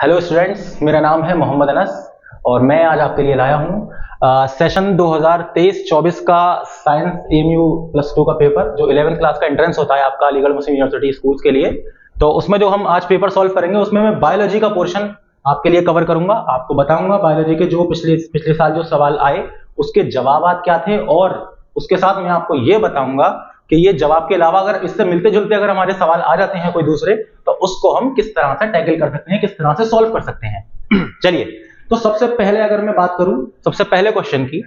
Hello students, मेरा नाम है मोहम्मद अनस और मैं आज आपके लिए लाया हूँ सेशन 2023-24 का साइंस एमयू प्लस 2 का पेपर जो 11th क्लास का एंट्रेंस होता है आपका अलीगढ़ मुस्लिम यूनिवर्सिटी स्कूल्स के लिए। तो उसमें जो हम आज पेपर सॉल्व करेंगे उसमें मैं बायोलॉजी का पोर्शन आपके लिए कवर करूंगा, आपको बताऊंगा बायोलॉजी के जो पिछले साल जो सवाल आए उसके जवाब क्या थे, और उसके साथ मैं आपको ये बताऊंगा कि ये जवाब के अलावा अगर इससे मिलते जुलते अगर हमारे सवाल आ जाते हैं कोई दूसरे, तो उसको हम किस तरह से टैकल कर सकते हैं, किस तरह से सॉल्व कर सकते हैं। चलिए, तो सबसे पहले अगर मैं बात करूं सबसे पहले क्वेश्चन की,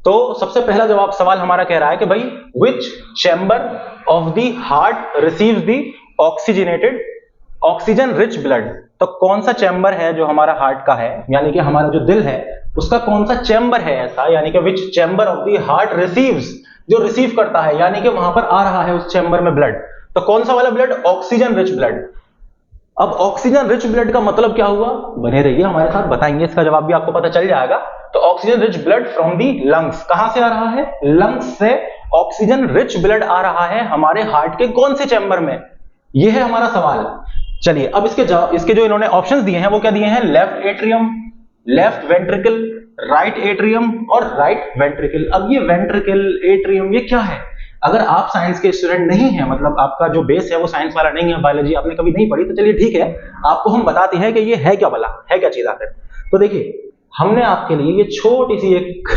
तो सबसे पहला जवाब सवाल हमारा कह रहा है कि भाई which chamber of the heart receives the oxygenated oxygen rich blood. तो कौन सा चैम्बर है जो हमारा हार्ट का है, यानी कि हमारा जो दिल है उसका कौन सा चैम्बर है ऐसा, यानी कि which chamber of the heart receives, जो रिसीव करता है यानी कि वहां पर आ रहा है उस चैम्बर में ब्लड। तो कौन सा वाला ब्लड? Oxygen rich blood. अब ऑक्सीजन रिच ब्लड का मतलब क्या हुआ, बने रहिए हमारे साथ, बताएंगे इसका जवाब भी आपको पता चल जाएगा। तो oxygen rich blood from the lungs, कहां से आ रहा है? लंग्स से ऑक्सीजन रिच ब्लड आ रहा है हमारे हार्ट के कौन से चैम्बर में, यह है हमारा सवाल। चलिए, अब इसके जो इन्होंने ऑप्शंस दिए हैं वो क्या दिए हैं? Left atrium, left ventricle, right atrium और राइट वेंट्रिकल। अब ये वेंट्रिकल, एट्रियम, ये क्या है? अगर आप साइंस के स्टूडेंट नहीं है, मतलब आपका जो बेस है वो साइंस वाला नहीं है, बायोलॉजी आपने कभी नहीं पढ़ी, तो चलिए ठीक है, आपको हम बताते हैं कि ये है क्या भला, है क्या चीज आखिर। तो देखिए, हमने आपके लिए ये छोटी सी एक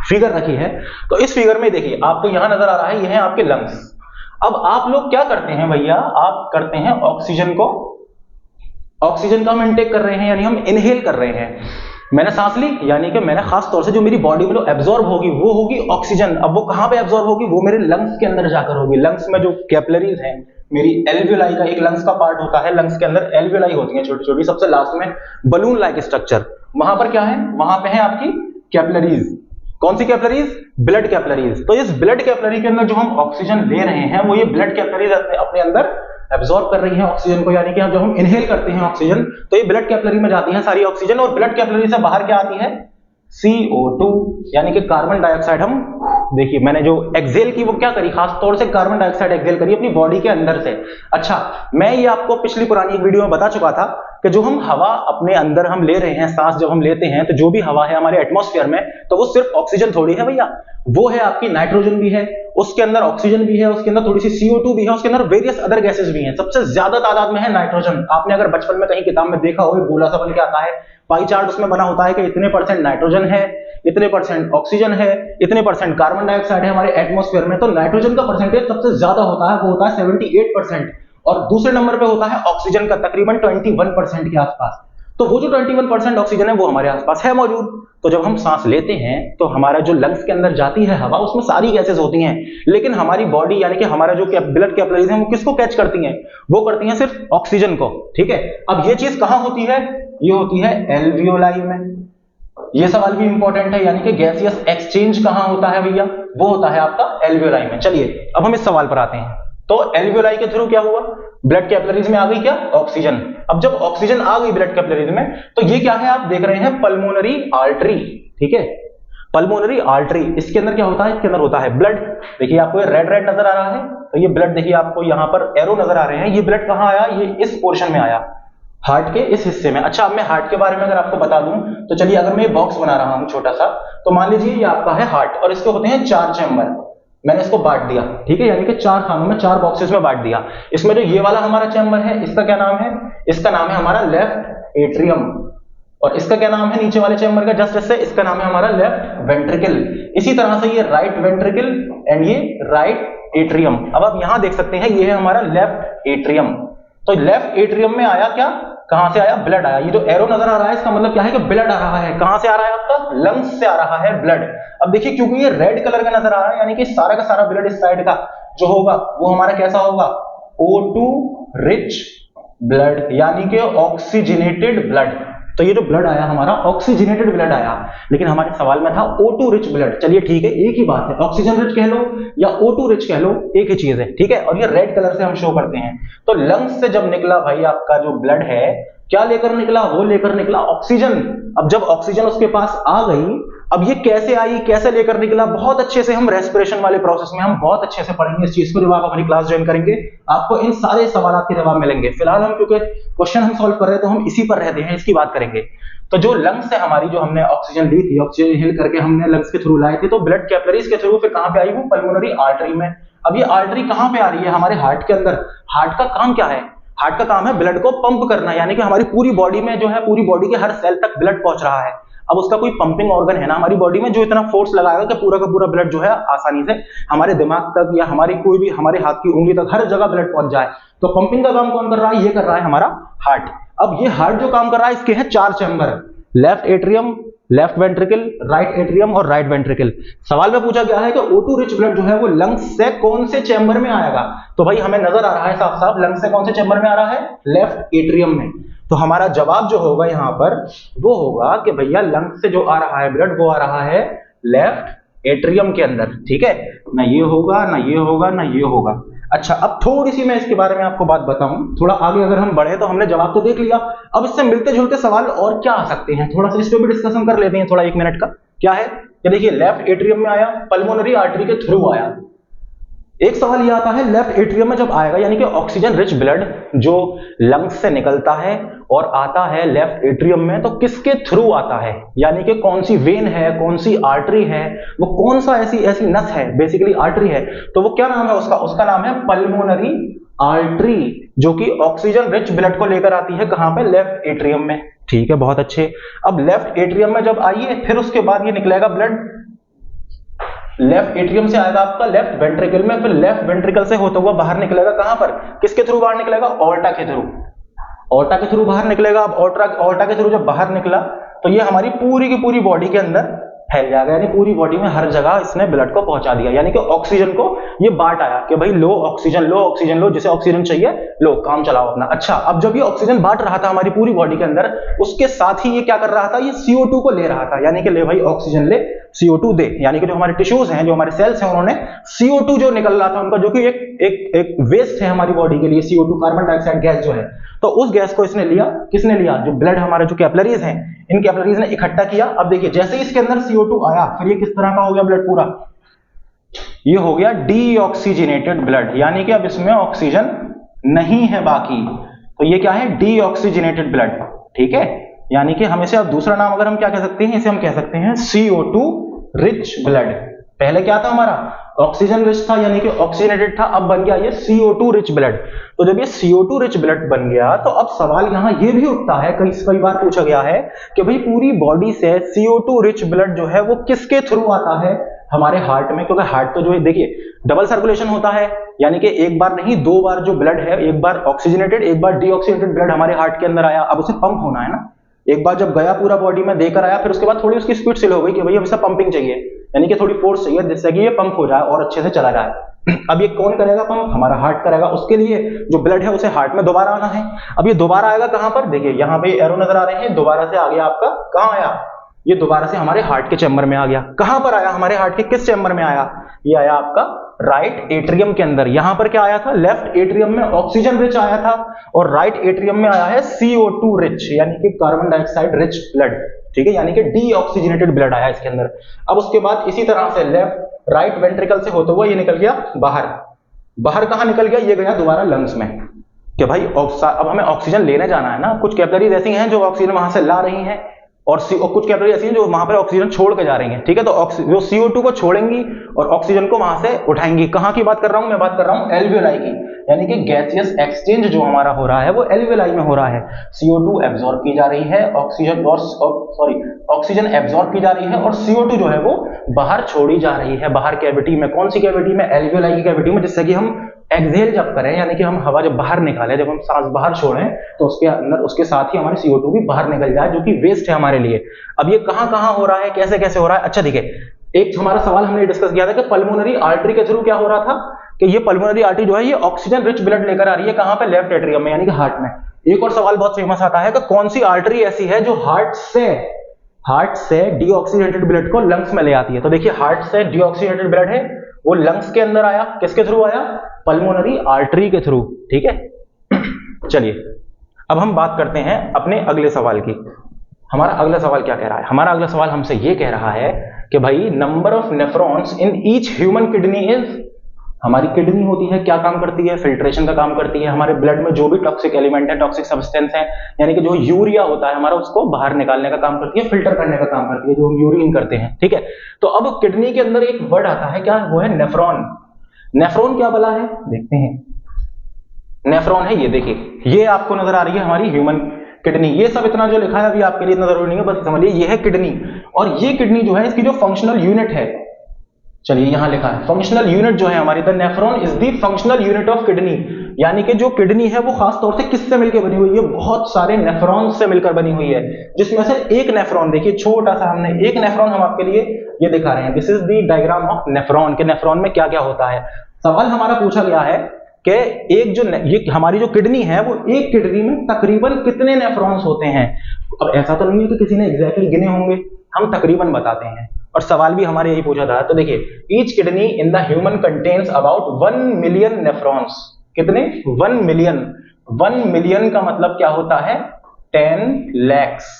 फिगर रखी है। तो इस फिगर में देखिए आपको यहां नजर आ रहा है, ये है आपके लंग्स। अब आप लोग क्या करते हैं भैया, आप करते हैं ऑक्सीजन का हम इनटेक कर रहे हैं, यानी हम इनहेल कर रहे हैं। मैंने सांस ली, यानी कि मैंने खास तौर से जो मेरी बॉडी में एब्जॉर्ब होगी वो होगी ऑक्सीजन। अब वो कहां पे एब्जॉर्ब होगी? वो मेरे लंग्स के अंदर जाकर होगी। लंग्स में जो कैपिलरीज हैं, मेरी एल्वियोलाई का एक लंग्स का पार्ट होता है, लंग्स के अंदर एल्वियोलाई होती है छोटी छोटी, सबसे लास्ट में बलून लाइक स्ट्रक्चर। वहां पर क्या है? वहां पे है आपकी कैपिलरीज। कौन सी कैपिलरीज? Blood capillaries. तो इस ब्लड कैपिलरी के अंदर जो हम ऑक्सीजन ले रहे हैं वो ये ब्लड कैपिलरीज अपने अंदर एब्जॉर्ब कर रही है ऑक्सीजन को, यानी कि जब हम इनहेल करते हैं ऑक्सीजन तो ये ब्लड कैपिलरी में जाती है सारी ऑक्सीजन, और ब्लड कैपिलरी से बाहर क्या आती है? CO2, यानी कि कार्बन डाइऑक्साइड। हम देखिए, मैंने जो एक्सेल की वो क्या करी, खास तौर से कार्बन डाइऑक्साइड एक्सेल करी अपनी बॉडी के अंदर से। अच्छा, मैं ये आपको पिछली पुरानी एक वीडियो में बता चुका था कि जो हम हवा अपने अंदर हम ले रहे हैं, सांस जब हम लेते हैं, तो जो भी हवा है हमारे एटमॉस्फेयर में, तो वो सिर्फ ऑक्सीजन थोड़ी है भैया, वो है आपकी नाइट्रोजन भी है, उसके अंदर ऑक्सीजन भी है, उसके अंदर थोड़ी सी CO2 भी है, उसके अंदर वेरियस अदर गैसेस भी हैं। सबसे ज्यादा तादाद में है नाइट्रोजन। आपने अगर बचपन में कहीं किताब में देखा हो, गोला सा बन के आता है, पाई चार्ट उसमें बना होता है कि इतने % नाइट्रोजन है, इतने % ऑक्सीजन है, इतने % कार्बन डाइऑक्साइड है हमारे एटमॉस्फेयर में। तो नाइट्रोजन का परसेंटेज सबसे ज्यादा होता है, वो होता है 78%, और दूसरे नंबर पे होता है ऑक्सीजन का तकरीबन 21% के आसपास। तो वो जो 21% ऑक्सीजन है वो हमारे आसपास है मौजूद। तो जब हम सांस लेते हैं तो हमारा जो लंग्स के अंदर जाती है हवा, उसमें सारी गैसेस होती हैं, लेकिन हमारी बॉडी यानी कि हमारा जो ब्लड कैपिलरीज हैं वो किसको कैच करती हैं? वो करती हैं सिर्फ ऑक्सीजन को। ठीक है, अब ये चीज कहां होती है? ये होती है एल्वियोलाई में। ये सवाल भी इंपॉर्टेंट है, यानी कि गैसियस एक्सचेंज कहां होता है भैया? वो होता है आपका एल्वियोलाई में। चलिए, अब हम इस सवाल पर आते हैं। तो एल्वियोलाई के थ्रू क्या हुआ? ब्लड कैपिलरीज में आ गई क्या? ऑक्सीजन। अब जब ऑक्सीजन आ गई ब्लड कैपिलरीज में, तो ये क्या है? आप देख रहे हैं पल्मोनरी आर्टरी। ठीक है, पल्मोनरी आर्टरी, इसके अंदर क्या होता है? इसके अंदर होता है ब्लड। देखिए आपको ये रेड रेड नजर आ रहा है, तो ये ब्लड, देखिए आपको यहां पर एरो नजर आ रहे हैं, ये ब्लड कहां आया? ये इस पोर्शन में आया, हार्ट के इस हिस्से में। अच्छा, अब मैं हार्ट के बारे में अगर आपको बता दूं, तो चलिए, अगर मैं बॉक्स बना रहा हूं छोटा सा, तो मान लीजिए ये आपका है हार्ट, और इसके होते हैं 4 चैम्बर। मैंने इसको बांट दिया, ठीक है, यानी कि 4 खानों में, 4 बॉक्सेस में बांट दिया। इसमें जो ये वाला हमारा चैम्बर है, इसका क्या नाम है? इसका नाम है हमारा लेफ्ट एट्रियम। और इसका क्या नाम है नीचे वाले चैम्बर का? जस्ट इससे, इसका नाम है हमारा लेफ्ट वेंट्रिकल। इसी तरह से ये राइट वेंट्रिकल एंड ये राइट एट्रियम। अब आप यहां देख सकते हैं, ये है हमारा लेफ्ट एट्रियम। तो लेफ्ट एट्रियम में आया क्या? कहां से आया? ब्लड आया। ये जो एरो नजर आ रहा है, इसका मतलब क्या है कि ब्लड आ रहा है। कहां से आ रहा है? आपका लंग्स से आ रहा है ब्लड। अब देखिए, क्योंकि ये रेड कलर का नजर आ रहा है, यानी कि सारा का सारा ब्लड इस साइड का जो होगा वो हमारा कैसा होगा? O2 रिच ब्लड, यानी कि ऑक्सीजनेटेड ब्लड। तो ये जो ब्लड आया हमारा, ऑक्सीजनेटेड ब्लड आया, लेकिन हमारे सवाल में था O2 रिच ब्लड। चलिए ठीक है, एक ही बात है, ऑक्सीजन रिच कह लो या O2 रिच कह लो, एक ही चीज है। ठीक है, और ये रेड कलर से हम शो करते हैं। तो लंग्स से जब निकला भाई आपका जो ब्लड है, क्या लेकर निकला? वो लेकर निकला ऑक्सीजन। अब जब ऑक्सीजन उसके पास आ गई, अब ये कैसे आई, कैसे लेकर निकला, बहुत अच्छे से हम रेस्पिरेशन वाले प्रोसेस में हम बहुत अच्छे से पढ़ेंगे इस चीज को। जब आप हमारी क्लास ज्वाइन करेंगे आपको इन सारे सवालों के जवाब मिलेंगे। फिलहाल हम क्योंकि क्वेश्चन हम सॉल्व कर रहे हैं तो हम इसी पर रहते हैं, इसकी बात करेंगे। तो जो लंग्स है हमारी, जो हमने ऑक्सीजन ली थी, ऑक्सीजन इनहेल करके हमने लंग्स के थ्रू लाई थी, तो ब्लड कैपिलरीज के थ्रू फिर कहां पे आई, वो पल्मोनरी आर्टरी में। अब ये आर्टरी कहां पे आ रही है, हमारे हार्ट के अंदर। हार्ट का काम क्या है, हार्ट का काम है ब्लड को पंप करना, यानी कि हमारी पूरी बॉडी में जो है, पूरी बॉडी के हर सेल तक ब्लड पहुंच रहा है। अब उसका कोई पंपिंग ऑर्गन है ना हमारी बॉडी में जो इतना फोर्स लगाएगा कि पूरा का पूरा ब्लड जो है आसानी से हमारे दिमाग तक या हमारी कोई भी हमारे हाथ की उंगली तक हर जगह ब्लड पहुंच जाए। तो पंपिंग का काम कौन कर रहा है, ये कर रहा है हमारा हार्ट। अब ये हार्ट जो काम कर रहा है, इसके हैं 4 chamber, left atrium, left ventricle, right atrium और राइट वेंट्रिकल। सवाल में पूछा गया है कि O2 रिच ब्लड जो है वो लंग्स से कौन से चैम्बर में आएगा। तो भाई हमें नजर आ रहा है साफ साफ, लंग्स से कौन से चैम्बर में आ रहा है, लेफ्ट एट्रियम में। तो हमारा जवाब जो होगा यहां पर वो होगा कि भैया लंग्स से जो आ रहा है ब्लड वो आ रहा है लेफ्ट एट्रियम के अंदर। ठीक है, ना ये होगा, ना ये होगा, ना ये होगा। अच्छा, अब थोड़ी सी मैं इसके बारे में आपको बात बताऊं, थोड़ा आगे अगर हम बढ़े तो हमने जवाब तो देख लिया, अब इससे मिलते जुलते सवाल और क्या आ सकते हैं, थोड़ा सा इस पे भी डिस्कशन कर लेते हैं, थोड़ा 1 मिनट का। क्या है कि देखिए, लेफ्ट एट्रियम में आया, पल्मोनरी आर्टरी के थ्रू आया। एक सवाल यह आता है, लेफ्ट एट्रियम में जब आएगा, यानी कि ऑक्सीजन रिच ब्लड जो लंग्स से निकलता है और आता है लेफ्ट एट्रियम में, तो किसके थ्रू आता है, यानी कि कौन सी वेन है, कौन सी आर्टरी है, वो कौन सा ऐसी नस है, बेसिकली आर्टरी है, तो वो क्या नाम है उसका नाम है पल्मोनरी आर्टरी, जो कि ऑक्सीजन रिच ब्लड को लेकर आती है कहां पे, लेफ्ट एट्रियम में। ठीक है, बहुत अच्छे। अब लेफ्ट एट्रियम में जब आइए, फिर उसके बाद ये निकलेगा ब्लड, लेफ्ट एट्रियम से आएगा आपका लेफ्ट वेंट्रिकल में, फिर लेफ्ट वेंट्रिकल से होता हुआ बाहर निकलेगा कहां पर, किसके थ्रू बाहर निकलेगा, ऑर्टा के थ्रू, ऑर्टा के थ्रू बाहर निकलेगा। अब ऑर्टा के थ्रू जब बाहर निकला तो ये हमारी पूरी की पूरी बॉडी के अंदर फैल जाएगा, यानी पूरी बॉडी में हर जगह इसने ब्लड को पहुंचा दिया, यानी कि ऑक्सीजन को ये बांट आया कि भाई लो ऑक्सीजन लो, ऑक्सीजन लो, जिसे ऑक्सीजन चाहिए लो, काम चलाओ अपना। अच्छा, अब जब ये ऑक्सीजन बांट रहा था हमारी पूरी बॉडी के अंदर, उसके साथ ही ये क्या कर रहा था, ये CO2 को ले रहा था, यानी कि ले भाई ऑक्सीजन ले, CO2 दे, यानी कि जो हमारे टिश्यूज हैं, जो हमारे सेल्स हैं, उन्होंने CO2 जो निकल रहा था उनका, जो कि एक वेस्ट है हमारी बॉडी के लिए, CO2 कार्बन डाइऑक्साइड गैस जो है, तो उस गैस को इसने लिया, किसने लिया, जो ब्लड हमारे जो कैपिलरीज हैं, इन कैपिलरीज ने इकट्ठा किया। अब देखिए, जैसे ही इसके अंदर CO2 आया, फिर ये किस तरह का हो गया ब्लड पूरा, ये हो गया डीऑक्सीजनेटेड ब्लड, यानी कि अब इसमें ऑक्सीजन नहीं है बाकी, तो ये क्या है, डीऑक्सीजनेटेड ब्लड। ठीक है, यानी कि हम इसे, अब दूसरा नाम अगर हम क्या कह सकते हैं, इसे हम कह सकते हैं CO2 रिच ब्लड। पहले क्या था हमारा, ऑक्सीजन रिच था, यानी कि ऑक्सीजनेटेड था, अब बन गया ये CO2 रिच ब्लड। तो जब ये CO2 रिच ब्लड बन गया, तो अब सवाल यहां ये भी उठता है, कई बार पूछा गया है कि भाई पूरी बॉडी से CO2 रिच ब्लड जो है वो किसके थ्रू आता है, हमारे हार्ट में, क्योंकि हार्ट तो जो है देखिए डबल सर्कुलेशन होता है, यानी कि एक बार नहीं 2 बार जो ब्लड है, एक बार ऑक्सीजनेटेड एक बार डीऑक्सीजनेटेड ब्लड हमारे हार्ट के अंदर आया, अब उसे पंप होना है ना, एक बार जब गया पूरा बॉडी में देकर आया, फिर उसके बाद थोड़ी उसकी स्पीड स्लो हो गई कि भाई अब इसे पंपिंग चाहिए, यानी कि थोड़ी फोर्स चाहिए जिससे कि ये पंप हो जाए और अच्छे से चला जाए। अब ये कौन करेगा पंप, हमारा हार्ट करेगा, उसके लिए जो ब्लड है उसे हार्ट में दोबारा आना है। अब ये दोबारा आएगा कहां पर, देखिए यहां पे एरो नजर आ रहे हैं, दोबारा से आ गया आपका, कहां आया, ये दोबारा से हमारे हार्ट के चैम्बर में आ गया। कहां पर आया, हमारे हार्ट के किस चैम्बर में आया, ये आया आपका राइट एट्रियम के अंदर। यहां पर क्या आया था, लेफ्ट एट्रियम में ऑक्सीजन रिच आया था, और राइट एट्रियम में आया है CO2 रिच, यानी कि कार्बन डाइऑक्साइड रिच ब्लड। ठीक है, यानी कि डीऑक्सीजनेटेड ब्लड आया इसके अंदर। अब उसके बाद इसी तरह से लेफ्ट राइट वेंट्रिकल से होता हुआ ये निकल गया बाहर। बाहर कहां निकल गया, ये गया दोबारा लंग्स में, कि भाई अब हमें ऑक्सीजन लेने जाना है ना, कुछ कैपिलरीज ऐसी हैं जो ऑक्सीजन वहां से ला रही हैं, और कुछ कैपिलरी ऐसी हैं जो वहां पर ऑक्सीजन छोड़ के जा रही हैं। ठीक है, तो जो CO2 को छोड़ेंगी और ऑक्सीजन को वहां से उठाएंगी। कहां की बात कर रहा हूं, मैं बात कर रहा हूं एल्वियोलाई की, यानी कि गैसियस एक्सचेंज जो हमारा हो रहा है वो एल्वियोलाई में हो रहा है। CO2 एब्जॉर्ब की जा रही है, ऑक्सीजन एब्जॉर्ब की जा रही है, और CO2 जो है वो बाहर छोड़ी जा रही है, बाहर कैविटी में। कौन सी कैविटी में, एल्वियोलाई की कैविटी में, जिससे कि हम एक्सहेल जब करें, यानी कि हम हवा जब बाहर निकालें, जब हम सांस बाहर छोड़ें, तो उसके अंदर उसके साथ ही हमारे CO2 भी बाहर निकल जाए, जो कि वेस्ट है हमारे लिए। अब ये कहां कहां हो रहा है, कैसे कैसे हो रहा है, अच्छा देखिए, एक हमारा सवाल हमने डिस्कस किया था कि पल्मोनरी आर्टरी के थ्रू क्या हो रहा था, कि ये पल्मोनरी आर्टरी जो है ये ऑक्सीजन रिच ब्लड लेकर आ रही है कहां पे, लेफ्ट एट्रियम में, यानी कि हार्ट में। एक और सवाल बहुत फेमस आता है कि कौन सी आर्टरी ऐसी है जो हार्ट से डीऑक्सीजनेटेड ब्लड को लंग्स में ले आती है। तो देखिए, हार्ट से डीऑक्सीजनेटेड ब्लड है वो लंग्स के अंदर आया, किसके थ्रू आया, पल्मोनरी आर्टरी के थ्रू। ठीक है, चलिए अब हम बात करते हैं अपने अगले सवाल की। हमारा अगला सवाल क्या कह रहा है? हमारा अगला सवाल हमसे ये कह रहा है कि भाई number of nephrons in each human kidney is, हमारी किडनी होती है क्या काम करती है? फिल्ट्रेशन का काम करती है। हमारे ब्लड में जो भी टॉक्सिक एलिमेंट है, टॉक्सिक सब्सटेंस है, यानी कि जो यूरिया होता है हमारा, उसको बाहर निकालने का काम करती है, फिल्टर करने का काम करती है, जो हम यूरिन करते हैं, ठीक है। तो अब किडनी के अंदर एक वर्ड आता है, क्या? वो है नेफ्रॉन। नेफ्रॉन क्या भला है? देखते हैं। नेफ्रॉन है ये, देखिए ये आपको नजर आ रही है हमारी ह्यूमन किडनी। ये सब इतना जो लिखा है अभी आपके लिए इतना जरूरी नहीं है, बस समझिए ये है किडनी। और ये किडनी जो है इसकी जो फंक्शनल यूनिट है, चलिए यहां लिखा है फंक्शनल यूनिट जो है हमारी, the nephron is the functional unit of kidney. यानी कि जो किडनी है वो खास तौर से किससे मिलकर बनी हुई है? बहुत सारे नेफ्रॉन से मिलकर बनी हुई है, जिसमें से एक नेफ्रॉन, देखिए छोटा सा हमने एक नेफ्रॉन हम आपके लिए ये दिखा रहे हैं। This is the diagram of nephron के नेफ्रॉन में क्या क्या होता है। सवाल हमारा पूछा गया है कि एक जो ये हमारी जो किडनी है वो एक किडनी में तकरीबन कितने नेफ्रॉन्स होते हैं। अब ऐसा तो नहीं है कि किसी ने एग्जैक्टली गिने होंगे, हम तकरीबन बताते हैं। और सवाल भी हमारे यही पूछा था। तो देखिए each kidney in the human contains about 1 million nephrons. कितने? 1 मिलियन। 1 मिलियन का मतलब क्या होता है? 10 lakhs,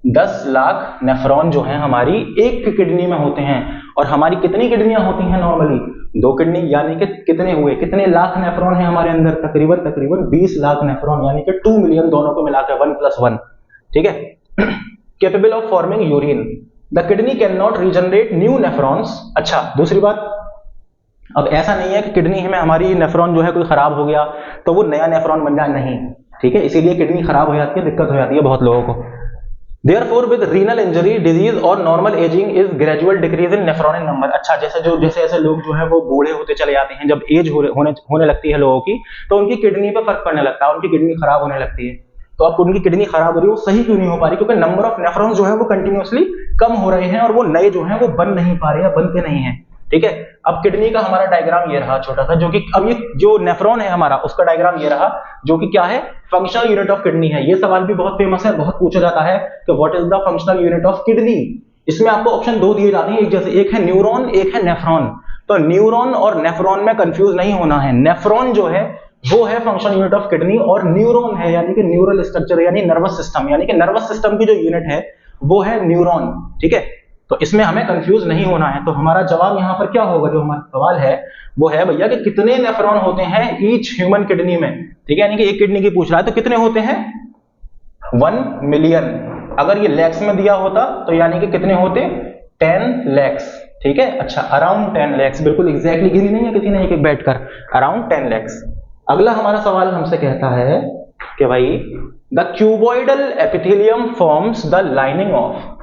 10 लाख नेफ्रॉन जो है हमारी एक किडनी में होते हैं। और हमारी कितनी किडनियां होती हैं नॉर्मली? 2 किडनी, यानी कि कितने हुए, कितने लाख नेफ्रॉन है हमारे अंदर? तकरीबन 20 लाख नेफ्रॉन, यानी कि 2 मिलियन, दोनों को मिलाकर 1 + 1, ठीक है। Capable of forming urine, the kidney can not regenerate new nephrons. अच्छा, दूसरी बात, अब ऐसा नहीं है कि किडनी में हमारी नेफ्रॉन जो है कोई खराब हो गया तो वो नया नेफ्रॉन बन जाए, नहीं, ठीक है। इसीलिए किडनी खराब हो जाती है, दिक्कत हो जाती है बहुत लोगों को। Therefore, with renal injury, disease or normal aging is gradual decrease in nephron number। अच्छा, जैसे ऐसे लोग जो है वो बूढ़े होते चले जाते हैं, जब एज होने लगती है लोगों की, तो उनकी किडनी पे फर्क पड़ने लगता है, उनकी किडनी खराब होने लगती है। तो अब उनकी किडनी खराब हो रही है, वो सही क्यों नहीं हो पा रही? क्योंकि नंबर ऑफ नेफ्रॉन्स जो है वो कंटिन्यूअसली कम हो रहे हैं और वो नए जो हैं वो बन नहीं पा रहे हैं, बनते नहीं हैं, ठीक है। अब किडनी का हमारा डायग्राम ये रहा छोटा सा, जो कि अब ये जो नेफ्रॉन है हमारा उसका डायग्राम ये रहा, जो कि क्या है? फंक्शनल यूनिट ऑफ किडनी है। ये सवाल भी बहुत फेमस है, बहुत पूछा जाता है कि what is the functional unit of kidney. इसमें आपको ऑप्शन 2 दिए जाते हैं, एक जैसे, एक है न्यूरॉन, एक है नेफ्रॉन। तो न्यूरॉन और नेफ्रॉन में कंफ्यूज नहीं होना है। नेफ्रॉन जो है वो है फंक्शनल यूनिट ऑफ किडनी, और न्यूरॉन है यानी कि न्यूरल स्ट्रक्चर, यानी नर्वस सिस्टम, यानी कि नर्वस सिस्टम की जो यूनिट है वो है न्यूरॉन, ठीक है। तो इसमें हमें कंफ्यूज नहीं होना है। तो हमारा जवाब यहां पर क्या होगा? जो हमारा सवाल है वो है भैया कि कितने नेफ्रॉन होते हैं ईच ह्यूमन किडनी में, ठीक है। यानी कि एक किडनी की पूछ रहा है तो कितने होते हैं? 1 मिलियन। अगर ये लैक्स में दिया होता तो यानी कि कितने होते? 10 lakhs, ठीक है। अच्छा, अराउंड 10 lakhs, बिल्कुल एग्जैक्टली गिनी नहीं है किसी ने एक एक बैठकर, अराउंड 10 lakhs। अगला हमारा सवाल हमसे कहता है कि भाई the cuboidal epithelium forms the lining of.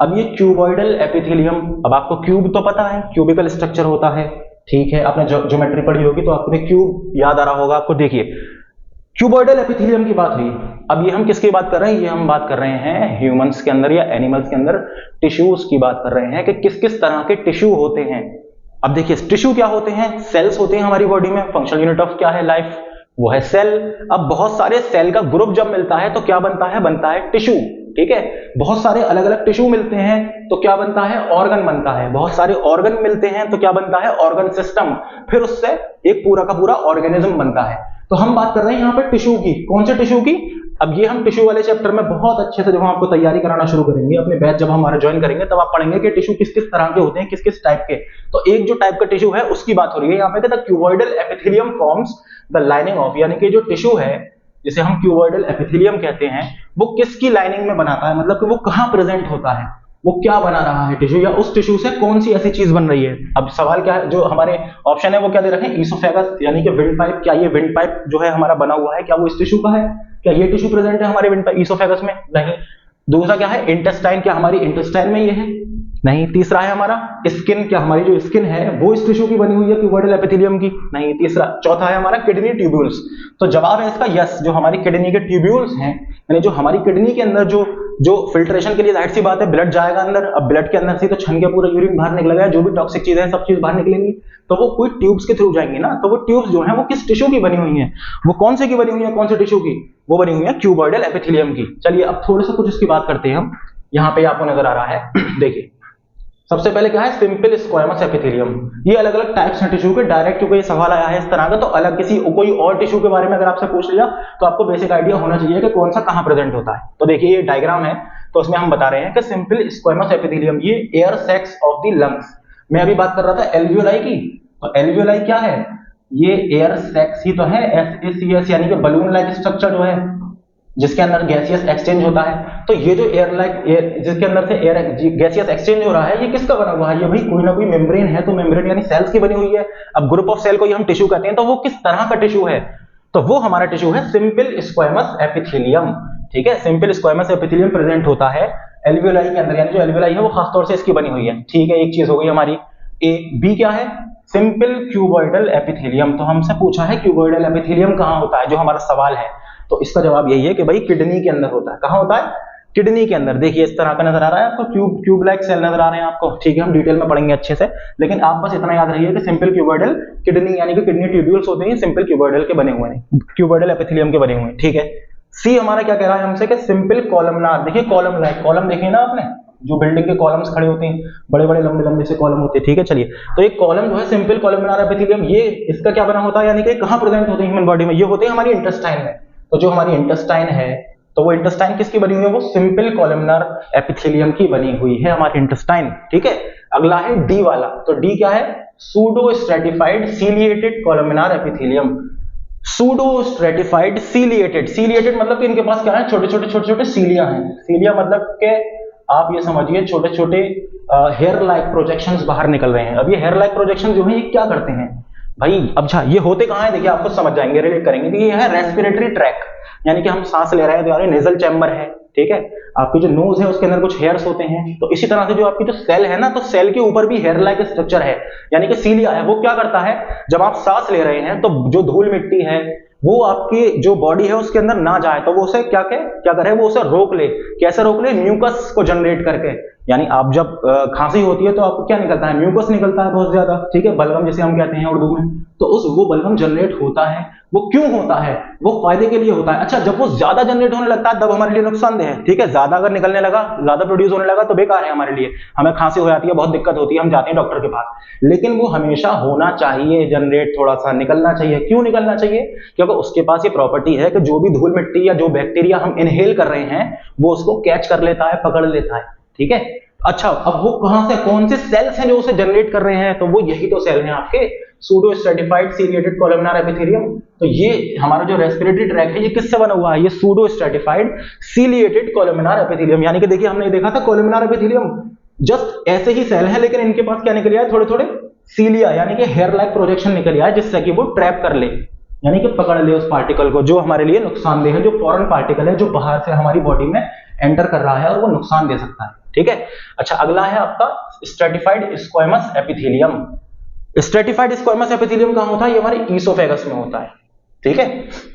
अब ये क्यूबॉइडल एपिथेलियम, अब आपको क्यूब तो पता है, क्यूबिकल स्ट्रक्चर होता है, ठीक है। आपने ज्योमेट्री पढ़ी होगी तो आपने क्यूब याद आ रहा होगा आपको। देखिए क्यूबॉइडल एपिथेलियम की बात हुई, अब ये हम किसकी बात कर रहे हैं? ये हम बात कर रहे हैं ह्यूमंस के अंदर या एनिमल्स के अंदर टिश्यूज की बात कर रहे हैं कि किस किस तरह के टिश्यू होते हैं। अब देखिए टिश्यू क्या होते हैं? सेल्स होते हैं हमारी बॉडी में। फंक्शनल यूनिट ऑफ क्या है? लाइफ, वो है सेल। अब बहुत सारे सेल का ग्रुप जब मिलता है तो क्या बनता है? बनता है टिश्यू, ठीक है। बहुत सारे अलग अलग टिश्यू मिलते हैं तो क्या बनता है? ऑर्गन बनता है। बहुत सारे ऑर्गन मिलते हैं तो क्या बनता है? Organ system. फिर उससे एक पूरा का पूरा ऑर्गेनिज्म बनता है। तो हम बात कर रहे हैं यहाँ पे टिश्यू की। कौन से टिश्यू की? अब ये हम टिश्यू वाले चैप्टर में बहुत अच्छे से जब हम आपको तैयारी कराना शुरू करेंगे, अपने बैच जब हमारा ज्वाइन करेंगे, तब आप पढ़ेंगे कि टिश्यू किस किस तरह के होते हैं, किस किस टाइप के। तो एक जो टाइप का टिश्यू है उसकी बात हो रही है यहाँ पे, the cuboidal epithelium forms the lining of, यानी कि जो टिश्यू है जिसे हम क्यूबॉइडल एपिथेलियम कहते हैं, वो किसकी लाइनिंग में बनाता है? मतलब कि वो कहां प्रेजेंट होता है, वो क्या बना रहा है टिश्यू, या उस टिश्यू से कौन सी ऐसी चीज बन रही है। अब सवाल क्या है, जो हमारे ऑप्शन है वो क्या दे रखे हैं? ईसोफेगस, यानी कि विंड पाइप। क्या ये विंड पाइप जो है हमारा बना हुआ है, क्या वो इस टिश्यू का है? क्या ये टिश्यू प्रेजेंट है हमारे विंड पाइप ईसोफेगस में? नहीं। दूसरा क्या है? इंटेस्टाइन, क्या हमारी इंटेस्टाइन में ये है? नहीं। तीसरा है हमारा स्किन, क्या हमारी जो स्किन है वो इस टिश्यू की बनी हुई है क्यूबॉइडल एपिथेलियम की? नहीं। तीसरा। चौथा है हमारा किडनी ट्यूब्यूल्स। तो जवाब है इसका यस, जो हमारी किडनी के ट्यूब्यूल्स हैं, यानी जो हमारी किडनी के अंदर जो फिल्ट्रेशन के लिए जाहिर सी बात है ब्लड जाएगा अंदर। अब ब्लड के अंदर से तो छन के पूरा यूरिन बाहर निकलेगा, जो भी टॉक्सिक चीज है सब चीज बाहर निकलेंगी, तो वो कोई ट्यूब्स के थ्रू जाएंगी ना। तो वो ट्यूब्स जो है वो किस टिश्यू की बनी हुई है? वो कौन से की बनी हुई है? कौन से टिश्यू की? वो बनी हुई है क्यूबॉइडल एपिथेलियम की। चलिए अब थोड़ा सा कुछ इसकी बात करते हैं हम। यहाँ पे आपको नजर आ रहा है, देखिए सबसे पहले क्या है? Simple squamous epithelium. ये अलग अलग टाइप्स हैं टिश्यू के। डायरेक्ट क्योंकि ये सवाल आया है इस तरह का, तो अलग किसी कोई और टिश्यू के बारे में अगर आपसे पूछ लिया तो आपको बेसिक आइडिया होना चाहिए कि कौन सा कहां प्रेजेंट होता है। तो देखिए ये डायग्राम है, तो उसमें हम बता रहे हैं कि सिंपल स्क्वेमस एपिथेलियम ये air sacs of the lungs. मैं अभी बात कर रहा था एल्वियोलाई की, तो एल्वियोलाई क्या है, ये एयर सैक्स ही तो है, SACS यानी कि बलून लाइक स्ट्रक्चर जो है जिसके अंदर गैसियस एक्सचेंज होता है। तो ये जो एयर जिसके अंदर से एयर गैसियस एक्सचेंज हो रहा है, ये किसका बना हुआ है, ये भाई कोई ना कोई मेम्ब्रेन है, तो मेम्ब्रेन यानी सेल्स की बनी हुई है। अब ग्रुप ऑफ सेल को ये हम टिश्यू कहते हैं, तो वो किस तरह का टिश्यू है, तो वो हमारा टिश्यू है सिंपल स्क्वेमस एपिथेलियम। ठीक है, सिंपल स्क्वेमस एपिथेलियम प्रेजेंट होता है एल्वियोलाई के अंदर, यानी जो एल्वियोलाई है वो खासतौर से इसकी बनी हुई है। ठीक है, एक चीज हो गई हमारी। बी क्या है, सिंपल क्यूबॉइडल एपिथेलियम। तो हमसे पूछा है क्यूबॉइडल एपिथेलियम कहां होता है, जो हमारा सवाल है, तो इसका जवाब यही है कि भाई किडनी के अंदर होता है। कहां होता है, किडनी के अंदर। देखिए इस तरह का नजर आ रहा है आपको, क्यूब लाइक सेल नजर आ रहे हैं आपको। ठीक है, हम डिटेल में पढ़ेंगे अच्छे से, लेकिन आप बस इतना याद रखिए कि सिंपल क्यूबॉइडल किडनी यानी कि किडनी ट्यूब्यूल्स होते हैं, सिंपल क्यूबॉइडल के बने हुए हैं, क्यूबॉइडल एपिथेलियम के बने हुए हैं। ठीक है, सी हमारा क्या कह रहा है हमसे कि सिंपल कॉलमनार। देखिए कॉलम लाइक, कॉलम देखिए ना आपने, जो बिल्डिंग के कॉलम्स खड़े होते हैं, बड़े बड़े लंबे लंबे से कॉलम होते हैं। ठीक है, चलिए, तो एक कॉलम जो है सिंपल कॉलमनार एपिथेलियम, ये इसका क्या बना होता है, यानी कि कहां प्रेजेंट होते हैं ह्यूमन बॉडी में, ये होते हैं हमारी इंटेस्टाइन में। तो जो हमारी इंटेस्टाइन है, तो वो इंटेस्टाइन किसकी बनी हुई है, वो सिंपल कॉलमनार एपिथेलियम की बनी हुई है हमारी इंटेस्टाइन। ठीक है, अगला है डी वाला, तो डी क्या है, pseudo stratified ciliated columnar epithelium. Pseudo stratified ciliated, ciliated मतलब कि इनके पास क्या है, छोटे छोटे सीलिया हैं। सीलिया मतलब के आप ये समझिए छोटे छोटे हेयर लाइक प्रोजेक्शंस बाहर निकल रहे हैं। अब ये हेयर लाइक प्रोजेक्शन जो है ये क्या करते हैं भाई, अच्छा ये होते कहां है, देखिए आपको समझ जाएंगे, रिलेट करेंगे। तो ये है रेस्पिरेटरी ट्रैक, यानी कि हम सांस ले रहे हैं तो यानी नेजल चैम्बर है। ठीक है, आपकी जो नोज है उसके अंदर कुछ हेयर्स होते हैं, तो इसी तरह से जो आपकी जो सेल है ना, तो सेल के ऊपर भी हेयर लाइक स्ट्रक्चर है, यानी कि सीलिया है। वो क्या करता है, जब आप सांस ले रहे हैं तो जो धूल मिट्टी है वो आपकी जो बॉडी है उसके अंदर ना जाए, तो वो उसे क्या करे, वो उसे रोक ले। कैसे रोक ले, म्यूकस को जनरेट करके। यानी आप जब खांसी होती है तो आपको क्या निकलता है, म्यूकस निकलता है बहुत ज्यादा। ठीक है, बलगम जिसे हम कहते हैं उर्दू में, तो वो बलगम जनरेट होता है। वो क्यों होता है, वो फायदे के लिए होता है। अच्छा, जब वो ज्यादा जनरेट होने लगता है तब हमारे लिए नुकसानदेह है। ठीक है, ज्यादा अगर निकलने लगा, ज्यादा प्रोड्यूस होने लगा तो बेकार है हमारे लिए, हमें खांसी हो जाती है, बहुत दिक्कत होती है, हम जाते हैं डॉक्टर के पास। लेकिन वो हमेशा होना चाहिए जनरेट, थोड़ा सा निकलना चाहिए। क्यों निकलना चाहिए, क्योंकि उसके पास ये प्रॉपर्टी है कि जो भी धूल मिट्टी या जो बैक्टीरिया हम इनहेल कर रहे हैं वो उसको कैच कर लेता है, पकड़ लेता है। ठीक है, अच्छा अब वो कहां से, कौन से सेल्स हैं जो उसे जनरेट कर रहे हैं, तो वो यही तो सेल हैं आपके pseudo stratified ciliated columnar epithelium. तो ये हमारा जो रेस्पिरेटरी ट्रैक है ये किससे बना हुआ है, ये pseudo stratified ciliated columnar epithelium. यानी कि देखिए हमने देखा था कॉलमनार एपिथेलियम जस्ट ऐसे ही सेल है, लेकिन इनके पास क्या निकल आया, थोड़े थोड़े सीलिया यानी कि हेयर लाइक प्रोजेक्शन निकल आया, जिससे कि वो ट्रैप कर ले, यानी कि पकड़ ले उस पार्टिकल को जो हमारे लिए नुकसानदेह है, जो फॉरेन पार्टिकल है जो बाहर से हमारी बॉडी में एंटर कर रहा है और वो नुकसान दे सकता है। ठीक है, अच्छा अगला है आपका stratified squamous epithelium. Stratified squamous epithelium कहां होता है, ये हमारे ईसोफेगस में होता है। ठीक है,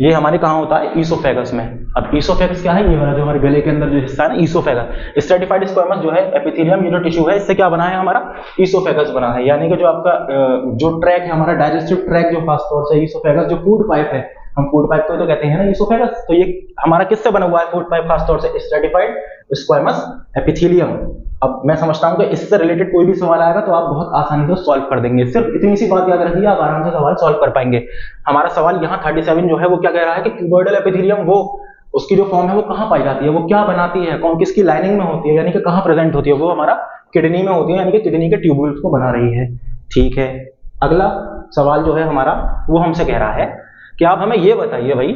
ये हमारे कहां होता है, ईसोफेगस में। अब ईसोफेगस क्या है, ये वाला जो हमारे गले के अंदर जो हिस्सा है ना, ईसोफेगस। स्ट्रेटिफाइड स्क्वेमस जो है एपिथेलियम, ये जो टिश्यू है इससे क्या बना है, हमारा ईसोफेगस बना है। यानी कि जो आपका जो ट्रैक है हमारा डाइजेस्टिव ट्रैक, जो खासतौर से ईसोफेगस, जो फूड पाइप है, हम फूड पाइप को तो कहते हैं ना ईसोफेगस, तो ये हमारा किससे बना हुआ है फूड पाइप, खासतौर से स्ट्रेटिफाइड स्क्वेमस एपिथेलियम। अब मैं समझता हूं कि इससे रिलेटेड कोई भी सवाल आएगा तो आप बहुत आसानी से सॉल्व कर देंगे। सिर्फ इतनी सी बात याद रखिए, आप आराम से सवाल सॉल्व कर पाएंगे। हमारा सवाल यहाँ 37 जो है वो क्या कह रहा है कि क्यूबॉइडल एपिथेलियम, वो उसकी जो फॉर्म है वो कहाँ पाई जाती है, वो क्या बनाती है, कौन किसकी लाइनिंग में होती है, यानी कि कहाँ प्रेजेंट होती है, वो हमारा किडनी में होती है, यानी कि किडनी के ट्यूब्यूल्स को बना रही है। ठीक है, अगला सवाल जो है हमारा वो हमसे कह रहा है कि आप हमें ये बताइए भाई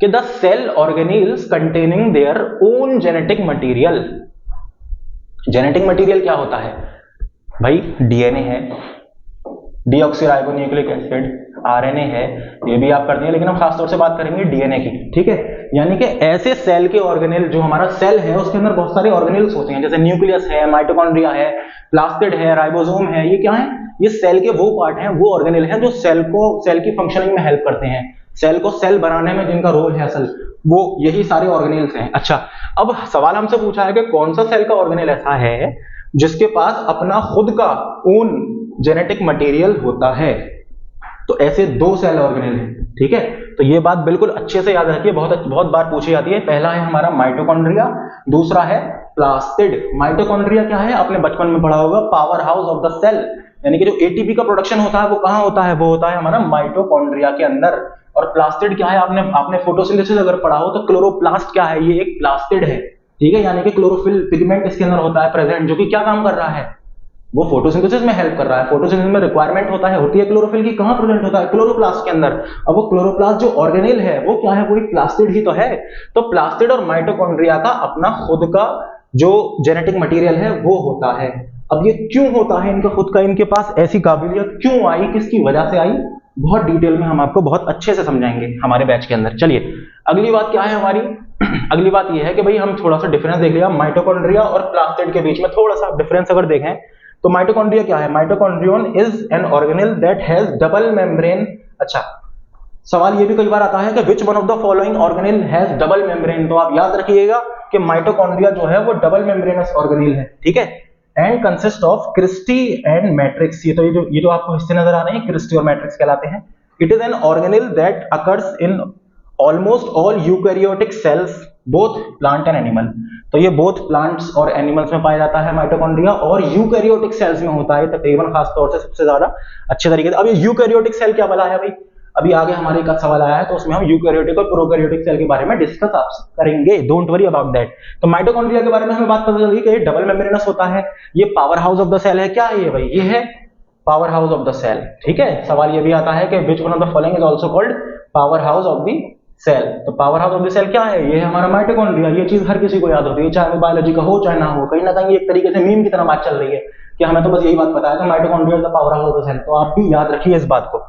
कि the cell organelles containing their own genetic material. Genetic material क्या होता है भाई, डीएनए है, डीऑक्सीराइबोन्यूक्लिक एसिड, आरएनए है, ये भी आप करते हैं, लेकिन हम खासतौर से बात करेंगे डीएनए की। ठीक है, यानी कि ऐसे सेल के ऑर्गेनेल, जो हमारा सेल है उसके अंदर बहुत सारे ऑर्गेनेल्स होते हैं, जैसे न्यूक्लियस है, माइटोकॉन्ड्रिया है, प्लास्टिड है, राइबोसोम है। ये क्या है, ये सेल के वो पार्ट हैं, वो ऑर्गेनेल हैं जो सेल की फंक्शनिंग में हेल्प करते हैं, सेल को सेल बनाने में जिनका रोल है असल, वो यही सारे ऑर्गेनेल्स हैं। अच्छा, अब सवाल हमसे पूछा है कि कौन सा सेल का ऑर्गेनेल ऐसा है जिसके पास अपना खुद का ओन जेनेटिक मटेरियल होता है। तो ऐसे दो सेल ऑर्गेनेल हैं। ठीक है, तो ये बात बिल्कुल अच्छे से याद रखिए, बहुत बार पूछी जाती है। पहला है हमारा माइटोकॉन्ड्रिया, दूसरा है प्लास्टिड। माइटोकॉन्ड्रिया क्या है, आपने बचपन में पढ़ा होगा, power house of the cell, यानी कि जो एटीपी का प्रोडक्शन होता है वो कहां होता है, वो होता है हमारा माइटोकॉन्ड्रिया के अंदर। और प्लास्टिड क्या है, आपने फोटोसिंथेसिस अगर पढ़ा हो तो क्लोरोप्लास्ट क्या है, ये एक प्लास्टिड है। ठीक है, यानी कि क्लोरोफिल पिगमेंट इसके अंदर होता है प्रेजेंट, जो कि क्या काम कर रहा है, वो फोटोसिंथेसिस में हेल्प कर रहा है। फोटोसिंथेसिस में रिक्वायरमेंट होती है क्लोरोफिल की, कहां प्रेजेंट होता है, क्लोरोप्लास्ट के अंदर। अब वो क्लोरोप्लास्ट जो ऑर्गेनेल है वो क्या है, वो एक प्लास्टिड ही तो है। तो प्लास्टिड और माइटोकॉन्ड्रिया का अपना खुद का जो जेनेटिक मटेरियल है वो होता है। अब ये क्यों होता है इनका खुद का, इनके पास ऐसी काबिलियत क्यों आई, किसकी वजह से आई, बहुत डिटेल में हम आपको बहुत अच्छे से समझाएंगे हमारे बैच के अंदर। चलिए अगली बात क्या है हमारी अगली बात ये है कि भाई हम थोड़ा सा डिफरेंस देख लिया माइटोकॉन्ड्रिया और प्लास्टिड के बीच में, थोड़ा सा डिफरेंस अगर देखें तो माइटोकॉन्ड्रिया क्या है, mitochondrion is an organelle that has double membrane. अच्छा, सवाल ये भी कई बार आता है कि which one of the following organelle has double membrane, तो आप याद रखिएगा कि माइटोकॉन्ड्रिया जो है वो डबल मेम्ब्रेनस ऑर्गेनेल है, ठीक है, and consist of cristae and matrix. ये जो आपको हिस्से नजर आ रहे हैं क्रिस्टी और मैट्रिक्स कहलाते हैं। It is an organelle that occurs in almost all eukaryotic cells both plant and animal. तो ये बोथ प्लांट्स और एनिमल्स में पाया जाता है माइटोकॉन्ड्रिया, और यूकैरियोटिक सेल्स में होता है तकरीबन, खास तौर से सबसे ज्यादा अच्छे तरीके से। अब ये यूकैरियोटिक सेल क्या बला है भाई, अभी आगे हमारे एक सवाल आया है तो उसमें हम यूकैरियोटिक और प्रोकैरियोटिक सेल के बारे में डिस्कस आपसे करेंगे, डोंट वरी अबाउट दैट। तो माइटोकॉन्ड्रिया के बारे में हमें बात पता चल गई कि ये डबल मेम्ब्रेनस होता है, ये power house of the cell है। क्या है ये भाई, ये है power house of the cell, ठीक है। सवाल ये भी आता है कि which one of the following is also called power house of the cell. तो power house of the cell क्या है, ये है हमारा माइटोकॉन्ड्रिया। ये चीज हर किसी को याद होती है, चाहे वो बायोलॉजी का हो चाहे ना हो, कहीं ना कहीं एक तरीके से मीम की तरह बात चल रही है कि हमें तो बस यही बात पता है कि mitochondria is the power house of the cell, तो आप भी याद रखिए इस बात को।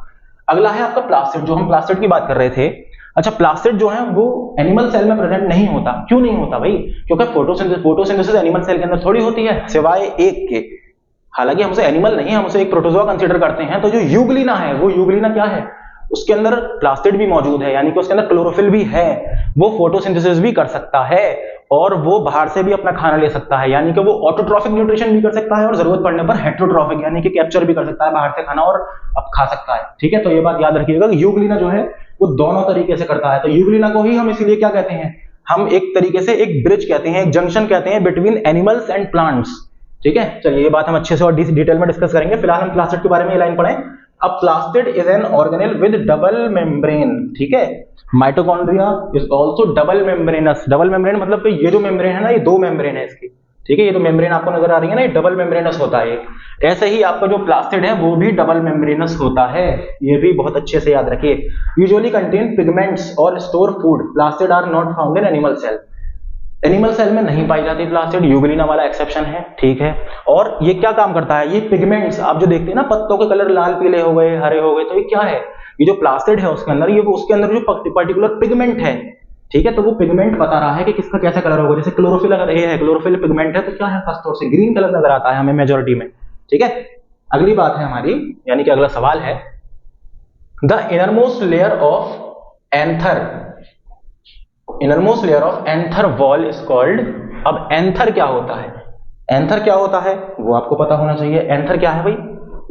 अगला है आपका प्लास्टिड, जो हम प्लास्टिड की बात कर रहे थे। अच्छा, प्लास्टिड जो है वो एनिमल सेल में प्रेजेंट नहीं होता। क्यों नहीं होता भाई, क्योंकि फोटोसिंथेसिस एनिमल सेल के अंदर थोड़ी होती है, सिवाय एक के। हालांकि हम उसे एनिमल नहीं, हम उसे एक प्रोटोजोआ कंसीडर करते हैं। तो जो यूग्लिना है, वो यूग्लिना क्या है, उसके अंदर प्लास्टिड भी मौजूद है, यानी कि उसके अंदर क्लोरोफिल भी है, वो फोटोसिंथेसिस भी कर सकता है और वो बाहर से भी अपना खाना ले सकता है, यानी कि वो ऑटोट्रॉफिक न्यूट्रिशन भी कर सकता है और जरूरत पड़ने पर हेटेरोट्रॉफिक यानी कि कैप्चर भी कर सकता है बाहर से खाना और अब खा सकता है, ठीक है। तो ये बात याद रखिएगा कि यूग्लिना जो है वो दोनों तरीके से करता है। तो यूग्लिना को ही हम इसीलिए क्या कहते हैं, हम एक तरीके से एक ब्रिज कहते हैं, एक जंक्शन कहते हैं बिटवीन एनिमल्स एंड प्लांट्स, ठीक है। चलिए ये बात हम अच्छे से और डिटेल में डिस्कस करेंगे। फिलहाल हम प्लास्टिड के बारे में ये लाइन पढ़ें। अब plastid is an organelle with double membrane, ठीक है। Mitochondria is also double membranous. Double membrane मतलब कि ये जो मेम्ब्रेन है ना, ये दो मेम्ब्रेन है इसकी, ठीक है। ये तो मेम्ब्रेन आपको नजर आ रही है ना, ये डबल मेम्ब्रेनस होता है। ऐसे ही आपका जो प्लास्टिड है वो भी डबल मेम्ब्रेनस होता है, ये भी बहुत अच्छे से याद रखिए। यूजुअली कंटेन पिगमेंट्स और store food. Plastid are not found in animal cell. Animal cell में नहीं पाई जाती प्लास्टिड, यूग्लिना वाला एक्सेप्शन है, ठीक है। और ये क्या काम करता है, ये पिगमेंट्स आप जो देखते हैं ना, पत्तों के कलर लाल पीले हो गए, हरे हो गए, तो ये क्या है, ये जो प्लास्टिड है उसके अंदर, ये उसके अंदर जो पर्टिकुलर पिगमेंट है, ठीक है। तो वो पिगमेंट बता रहा है कि किसका कैसा कलर होगा। जैसे क्लोरोफिल अगर ये है, क्लोरोफिल पिगमेंट है, तो क्या है, खास तौर से ग्रीन कलर नजर आता है हमें मेजोरिटी में, ठीक है। अगली बात है हमारी, यानी कि अगला सवाल है the innermost layer of anther. Innermost layer of anther wall is called. अब एंथर क्या होता है, एंथर क्या होता है वो आपको पता होना चाहिए। एंथर क्या है भाई,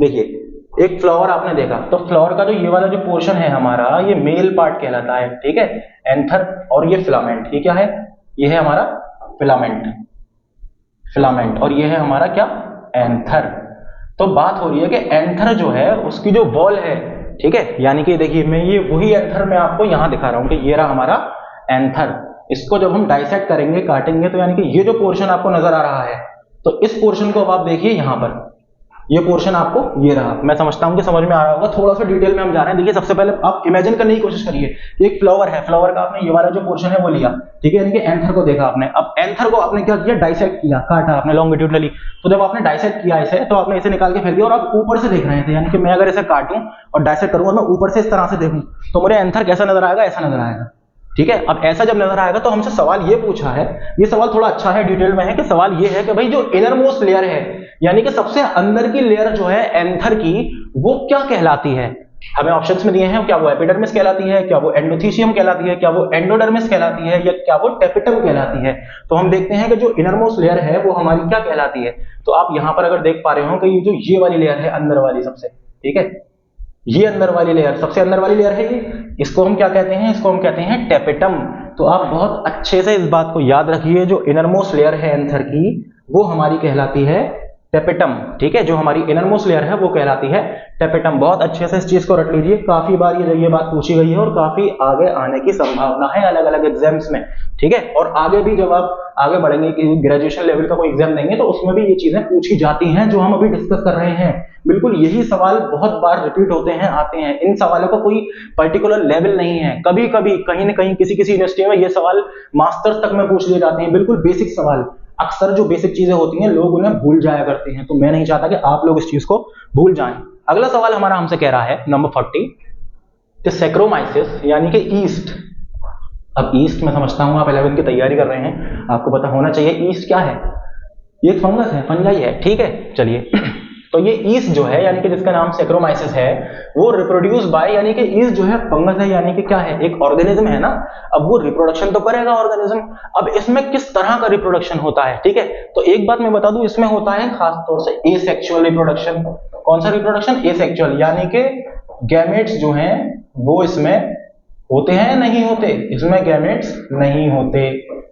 देखिए एक फ्लावर आपने देखा, तो फ्लावर का जो ये वाला जो पोर्शन है हमारा, ये मेल पार्ट कहलाता है, ठीक है, एंथर। और ये फिलामेंट, ये क्या है, ये है हमारा फिलामेंट, फिलामेंट, और ये है हमारा क्या, एंथर। तो बात हो रही है कि एंथर जो है उसकी जो वॉल है, ठीक है, यानी कि देखिए मैं ये वही एंथर मैं आपको यहां दिखा रहा हूं कि ये रहा हमारा एंथर। इसको जब हम डाइसेक्ट करेंगे, काटेंगे, तो यानी कि ये जो पोर्शन आपको नजर आ रहा है, तो इस पोर्शन को अब आप देखिए यहां पर, ये पोर्शन आपको ये रहा। मैं समझता हूं कि समझ में आ रहा होगा, थोड़ा सा डिटेल में हम जा रहे हैं। देखिए सबसे पहले आप इमेजिन करने की कोशिश करिए, एक फ्लावर है, फ्लावर का आपने ये वाला जो पोर्शन है वो लिया, ठीक है, यानी कि एंथर को देखा आपने। अब एंथर को आपने क्या किया, डाइसेक्ट किया, काटा आपने लॉन्गिट्यूडनली। तो जब आपने डाइसेक्ट किया इसे, तो आपने इसे निकाल के फेंक दिया और आप ऊपर से देख रहे थे, यानी कि मैं अगर इसे काटूं और डाइसेक्ट करूंगा, मैं ऊपर से इस तरह से देखूं, तो मुझे एंथर कैसा नजर आएगा, ऐसा नजर आएगा, ठीक है। अब ऐसा जब नजर आएगा तो हमसे सवाल ये पूछा है, ये सवाल थोड़ा अच्छा है, डिटेल में है, कि सवाल ये है कि भाई जो इनर मोस्ट लेयर है, यानी कि सबसे अंदर की लेयर जो है एंथर की, वो क्या कहलाती है। हमें ऑप्शंस में दिए हैं, क्या वो एपिडर्मिस कहलाती है, क्या वो एंडोथीसियम कहलाती है, क्या वो एंडोडर्मिस कहलाती है, या क्या वो टेपिटम कहलाती है। तो हम देखते हैं कि जो इनर मोस्ट लेयर है वो हमारी क्या कहलाती है। तो आप यहां पर अगर देख पा रहे हो कि ये जो ये वाली लेयर है अंदर वाली सबसे, ठीक है, ये अंदर वाली लेयर, सबसे अंदर वाली लेयर है ये, इसको हम क्या कहते हैं, इसको हम कहते हैं टेपिटम। तो आप बहुत अच्छे से इस बात को याद रखिए, जो इनरमोस्ट लेयर है एंथर की, वो हमारी कहलाती है टेपेटम, ठीक है, जो हमारी इनरमोस्ट लेयर है वो कहलाती है टेपेटम। बहुत अच्छे से इस चीज को रट लीजिए, काफी बार ये बात पूछी गई है और काफी आगे आने की संभावना है अलग अलग एग्जाम्स में, ठीक है। और आगे भी जब आप आगे बढ़ेंगे कि ग्रेजुएशन लेवल का कोई एग्जाम देंगे तो उसमें भी ये चीजें पूछी जाती हैं जो हम अभी डिस्कस कर रहे हैं। बिल्कुल यही सवाल बहुत बार रिपीट होते हैं, आते हैं। इन सवालों का कोई पर्टिकुलर लेवल नहीं है, कभी कभी कहीं ना कहीं किसी किसी यूनिवर्सिटी में ये सवाल मास्टर्स तक में पूछ लिए जाते हैं, बिल्कुल बेसिक सवाल। अक्सर जो बेसिक चीजें होती हैं लोग उन्हें भूल जाया करते हैं, तो मैं नहीं चाहता कि आप लोग इस चीज को भूल जाएं। अगला सवाल हमारा हमसे कह रहा है नंबर 40 कि सैक्रोमाइसिस यानी कि ईस्ट। अब ईस्ट मैं समझता हूं आप 11 की तैयारी कर रहे हैं, आपको पता होना चाहिए ईस्ट क्या है। ये एक फंगस है, फंजाई है, ठीक है। चलिए तो ये ईस्ट जो है यानी कि जिसका नाम सैक्रोमाइसिस है वो रिप्रोड्यूस बाय, यानी कि ईस्ट जो है फंगस है, यानी कि क्या है, एक ऑर्गेनिज्म है ना। अब वो रिप्रोडक्शन तो करेगा ऑर्गेनिज्म, अब इसमें किस तरह का रिप्रोडक्शन होता है, ठीक है। तो एक बात मैं बता दूं, इसमें होता है खासतौर से एसेक्सुअल रिप्रोडक्शन। कौन सा रिप्रोडक्शन? एसेक्सुअल, यानी कि गैमेट्स जो हैं वो इसमें होते हैं नहीं होते, इसमें गैमेट्स नहीं होते,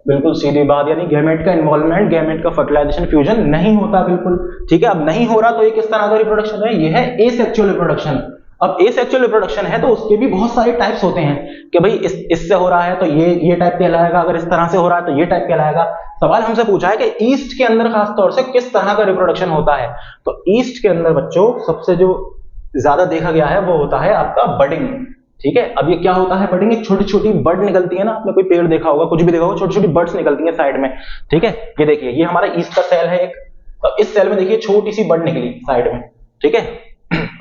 बिल्कुल सीधी बात। यानी गैमेट का इन्वॉल्वमेंट, गैमेट का फर्टिलाइजेशन फ्यूजन नहीं होता, बिल्कुल ठीक है। अब नहीं हो रहा तो ये किस तरह का रिप्रोडक्शन है? ये है एसेक्सुअल रिप्रोडक्शन। अब एसेक्सुअल रिप्रोडक्शन है तो उसके भी बहुत सारे टाइप्स होते हैं कि भाई इससे हो रहा है तो ये टाइप कहलाएगा, अगर इस तरह से हो रहा है तो ये टाइप कहलाएगा। सवाल हमसे पूछा है कि ईस्ट के अंदर खासतौर से किस तरह का रिप्रोडक्शन होता है। तो ईस्ट के अंदर बच्चों सबसे जो ज्यादा देखा गया है वो होता है आपका बडिंग, ठीक है। अब ये क्या होता है बडिंग? एक छोटी छोटी बर्ड निकलती है ना, आपने कोई पेड़ देखा होगा, कुछ भी देखा होगा, छोटी छोटी बर्ड्स निकलती हैं साइड में, ठीक है। ये देखिए ये हमारा ईस्ट का सेल है एक, तो इस सेल में देखिए छोटी सी बर्ड निकली साइड में, ठीक है।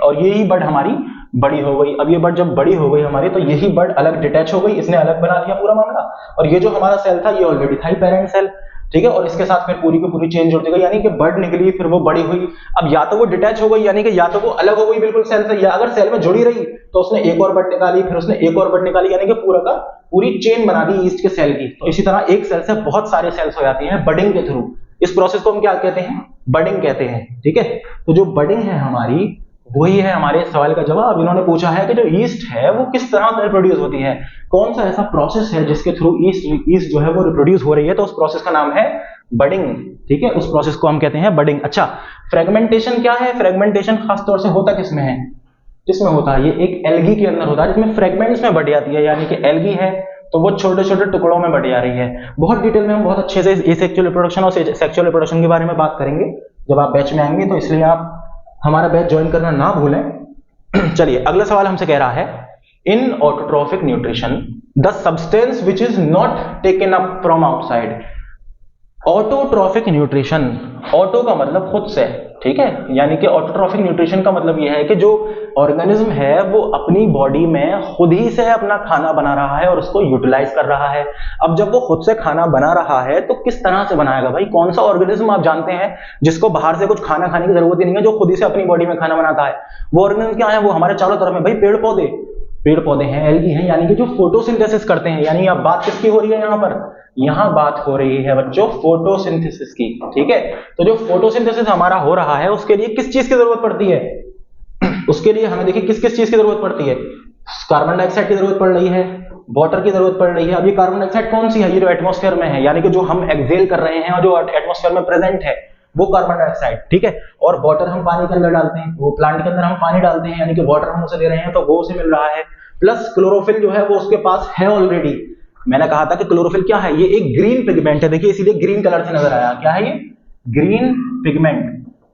और यही बर्ड हमारी बड़ी हो गई। अब ये बर्ड जब बड़ी हो गई हमारी तो यही बर्ड अलग डिटैच हो गई, इसने अलग बना दिया पूरा मामला। और ये जो हमारा सेल था ये ऑलरेडी था ही पेरेंट सेल, ठीक है। और इसके साथ फिर पूरी की पूरी चेंज होती गई, यानी कि बर्ड निकली फिर वो बड़ी हुई। अब या तो वो डिटैच हो गई यानी कि या तो वो अलग हो गई बिल्कुल सेल से, या अगर सेल में जुड़ी रही तो उसने एक और बर्ड निकाली, फिर उसने एक और बर्ड निकाली, यानी कि पूरा का पूरी चेन बना दी ईस्ट के सेल की। तो इसी तरह एक सेल से बहुत सारे सेल्स हो जाती हैं बडिंग के थ्रू। इस प्रोसेस को हम क्या कहते हैं? बडिंग कहते हैं, ठीक है। तो जो बडिंग है हमारी वही है हमारे सवाल का जवाब। इन्होंने पूछा है कि जो ईस्ट है वो किस तरह से रिप्रोड्यूस होती है, कौन सा ऐसा प्रोसेस है जिसके थ्रू ईस्ट जो है वो रिप्रोड्यूस हो रही है, तो उस प्रोसेस का नाम है बडिंग, ठीक है। उस प्रोसेस को हम कहते हैं बडिंग। अच्छा, फ्रेगमेंटेशन क्या है? फ्रेगमेंटेशन खासतौर से होता किसमें है? किसमें होता है? ये एक एल्गी के अंदर होता है जिसमें फ्रेगमेंट्स में बढ़ जाती है, यानी कि एल्गी है तो वो छोटे छोटे टुकड़ों में बढ़ जा रही है। बहुत डिटेल में हम बहुत अच्छे से एसेक्सुअल रिप्रोडक्शन और सेक्सुअल रिप्रोडक्शन के बारे में बात करेंगे जब आप बैच में आएंगे, तो इसलिए आप हमारा बैच ज्वाइन करना ना भूलें। चलिए अगला सवाल हमसे कह रहा है, in autotrophic nutrition the substance which is not taken up from outside. Autotrophic nutrition, auto का मतलब खुद से, ठीक है, यानी कि ऑटोट्रॉफिक न्यूट्रिशन का मतलब यह है कि जो ऑर्गेनिज्म है वो अपनी बॉडी में खुद ही से अपना खाना बना रहा है और उसको यूटिलाइज कर रहा है। अब जब वो खुद से खाना बना रहा है तो किस तरह से बनाएगा भाई? कौन सा ऑर्गेनिज्म आप जानते हैं जिसको बाहर से कुछ खाना खाने की जरूरत ही नहीं है, जो खुद ही से अपनी बॉडी में खाना बनाता है? वो ऑर्गेनिज्म क्या है? वो हमारे चारों तरफ में भाई पेड़ पौधे हैं, एल्गी हैं, यानी कि जो फोटोसिंथेसिस करते हैं। यानी अब बात किसकी हो रही है यहाँ पर? यहां बात हो रही है बच्चों फोटोसिंथेसिस की, ठीक है। तो जो फोटोसिंथेसिस हमारा हो रहा है उसके लिए किस चीज की जरूरत पड़ती है? उसके लिए हमें देखिए किस किस चीज की जरूरत पड़ती है? कार्बन डाइऑक्साइड की जरूरत पड़ रही है, वाटर की जरूरत पड़ रही है। अब ये कार्बन डाइऑक्साइड कौन सी है? ये जो एटमॉस्फेयर में है, यानी कि जो हम एक्सेल कर रहे हैं और जो एटमॉस्फेयर में प्रेजेंट है वो कार्बन डाइऑक्साइड, ठीक है। और वाटर हम पानी के अंदर डालते हैं, वो प्लांट के अंदर हम पानी डालते हैं, यानी कि वाटर हम उसे दे रहे हैं तो वो उसे मिल रहा है। प्लस क्लोरोफिल जो है वो उसके पास है ऑलरेडी। मैंने कहा था कि क्लोरोफिल क्या है? ये एक ग्रीन पिगमेंट है, देखिए इसीलिए ग्रीन कलर से नजर आया। क्या है ये? Green pigment.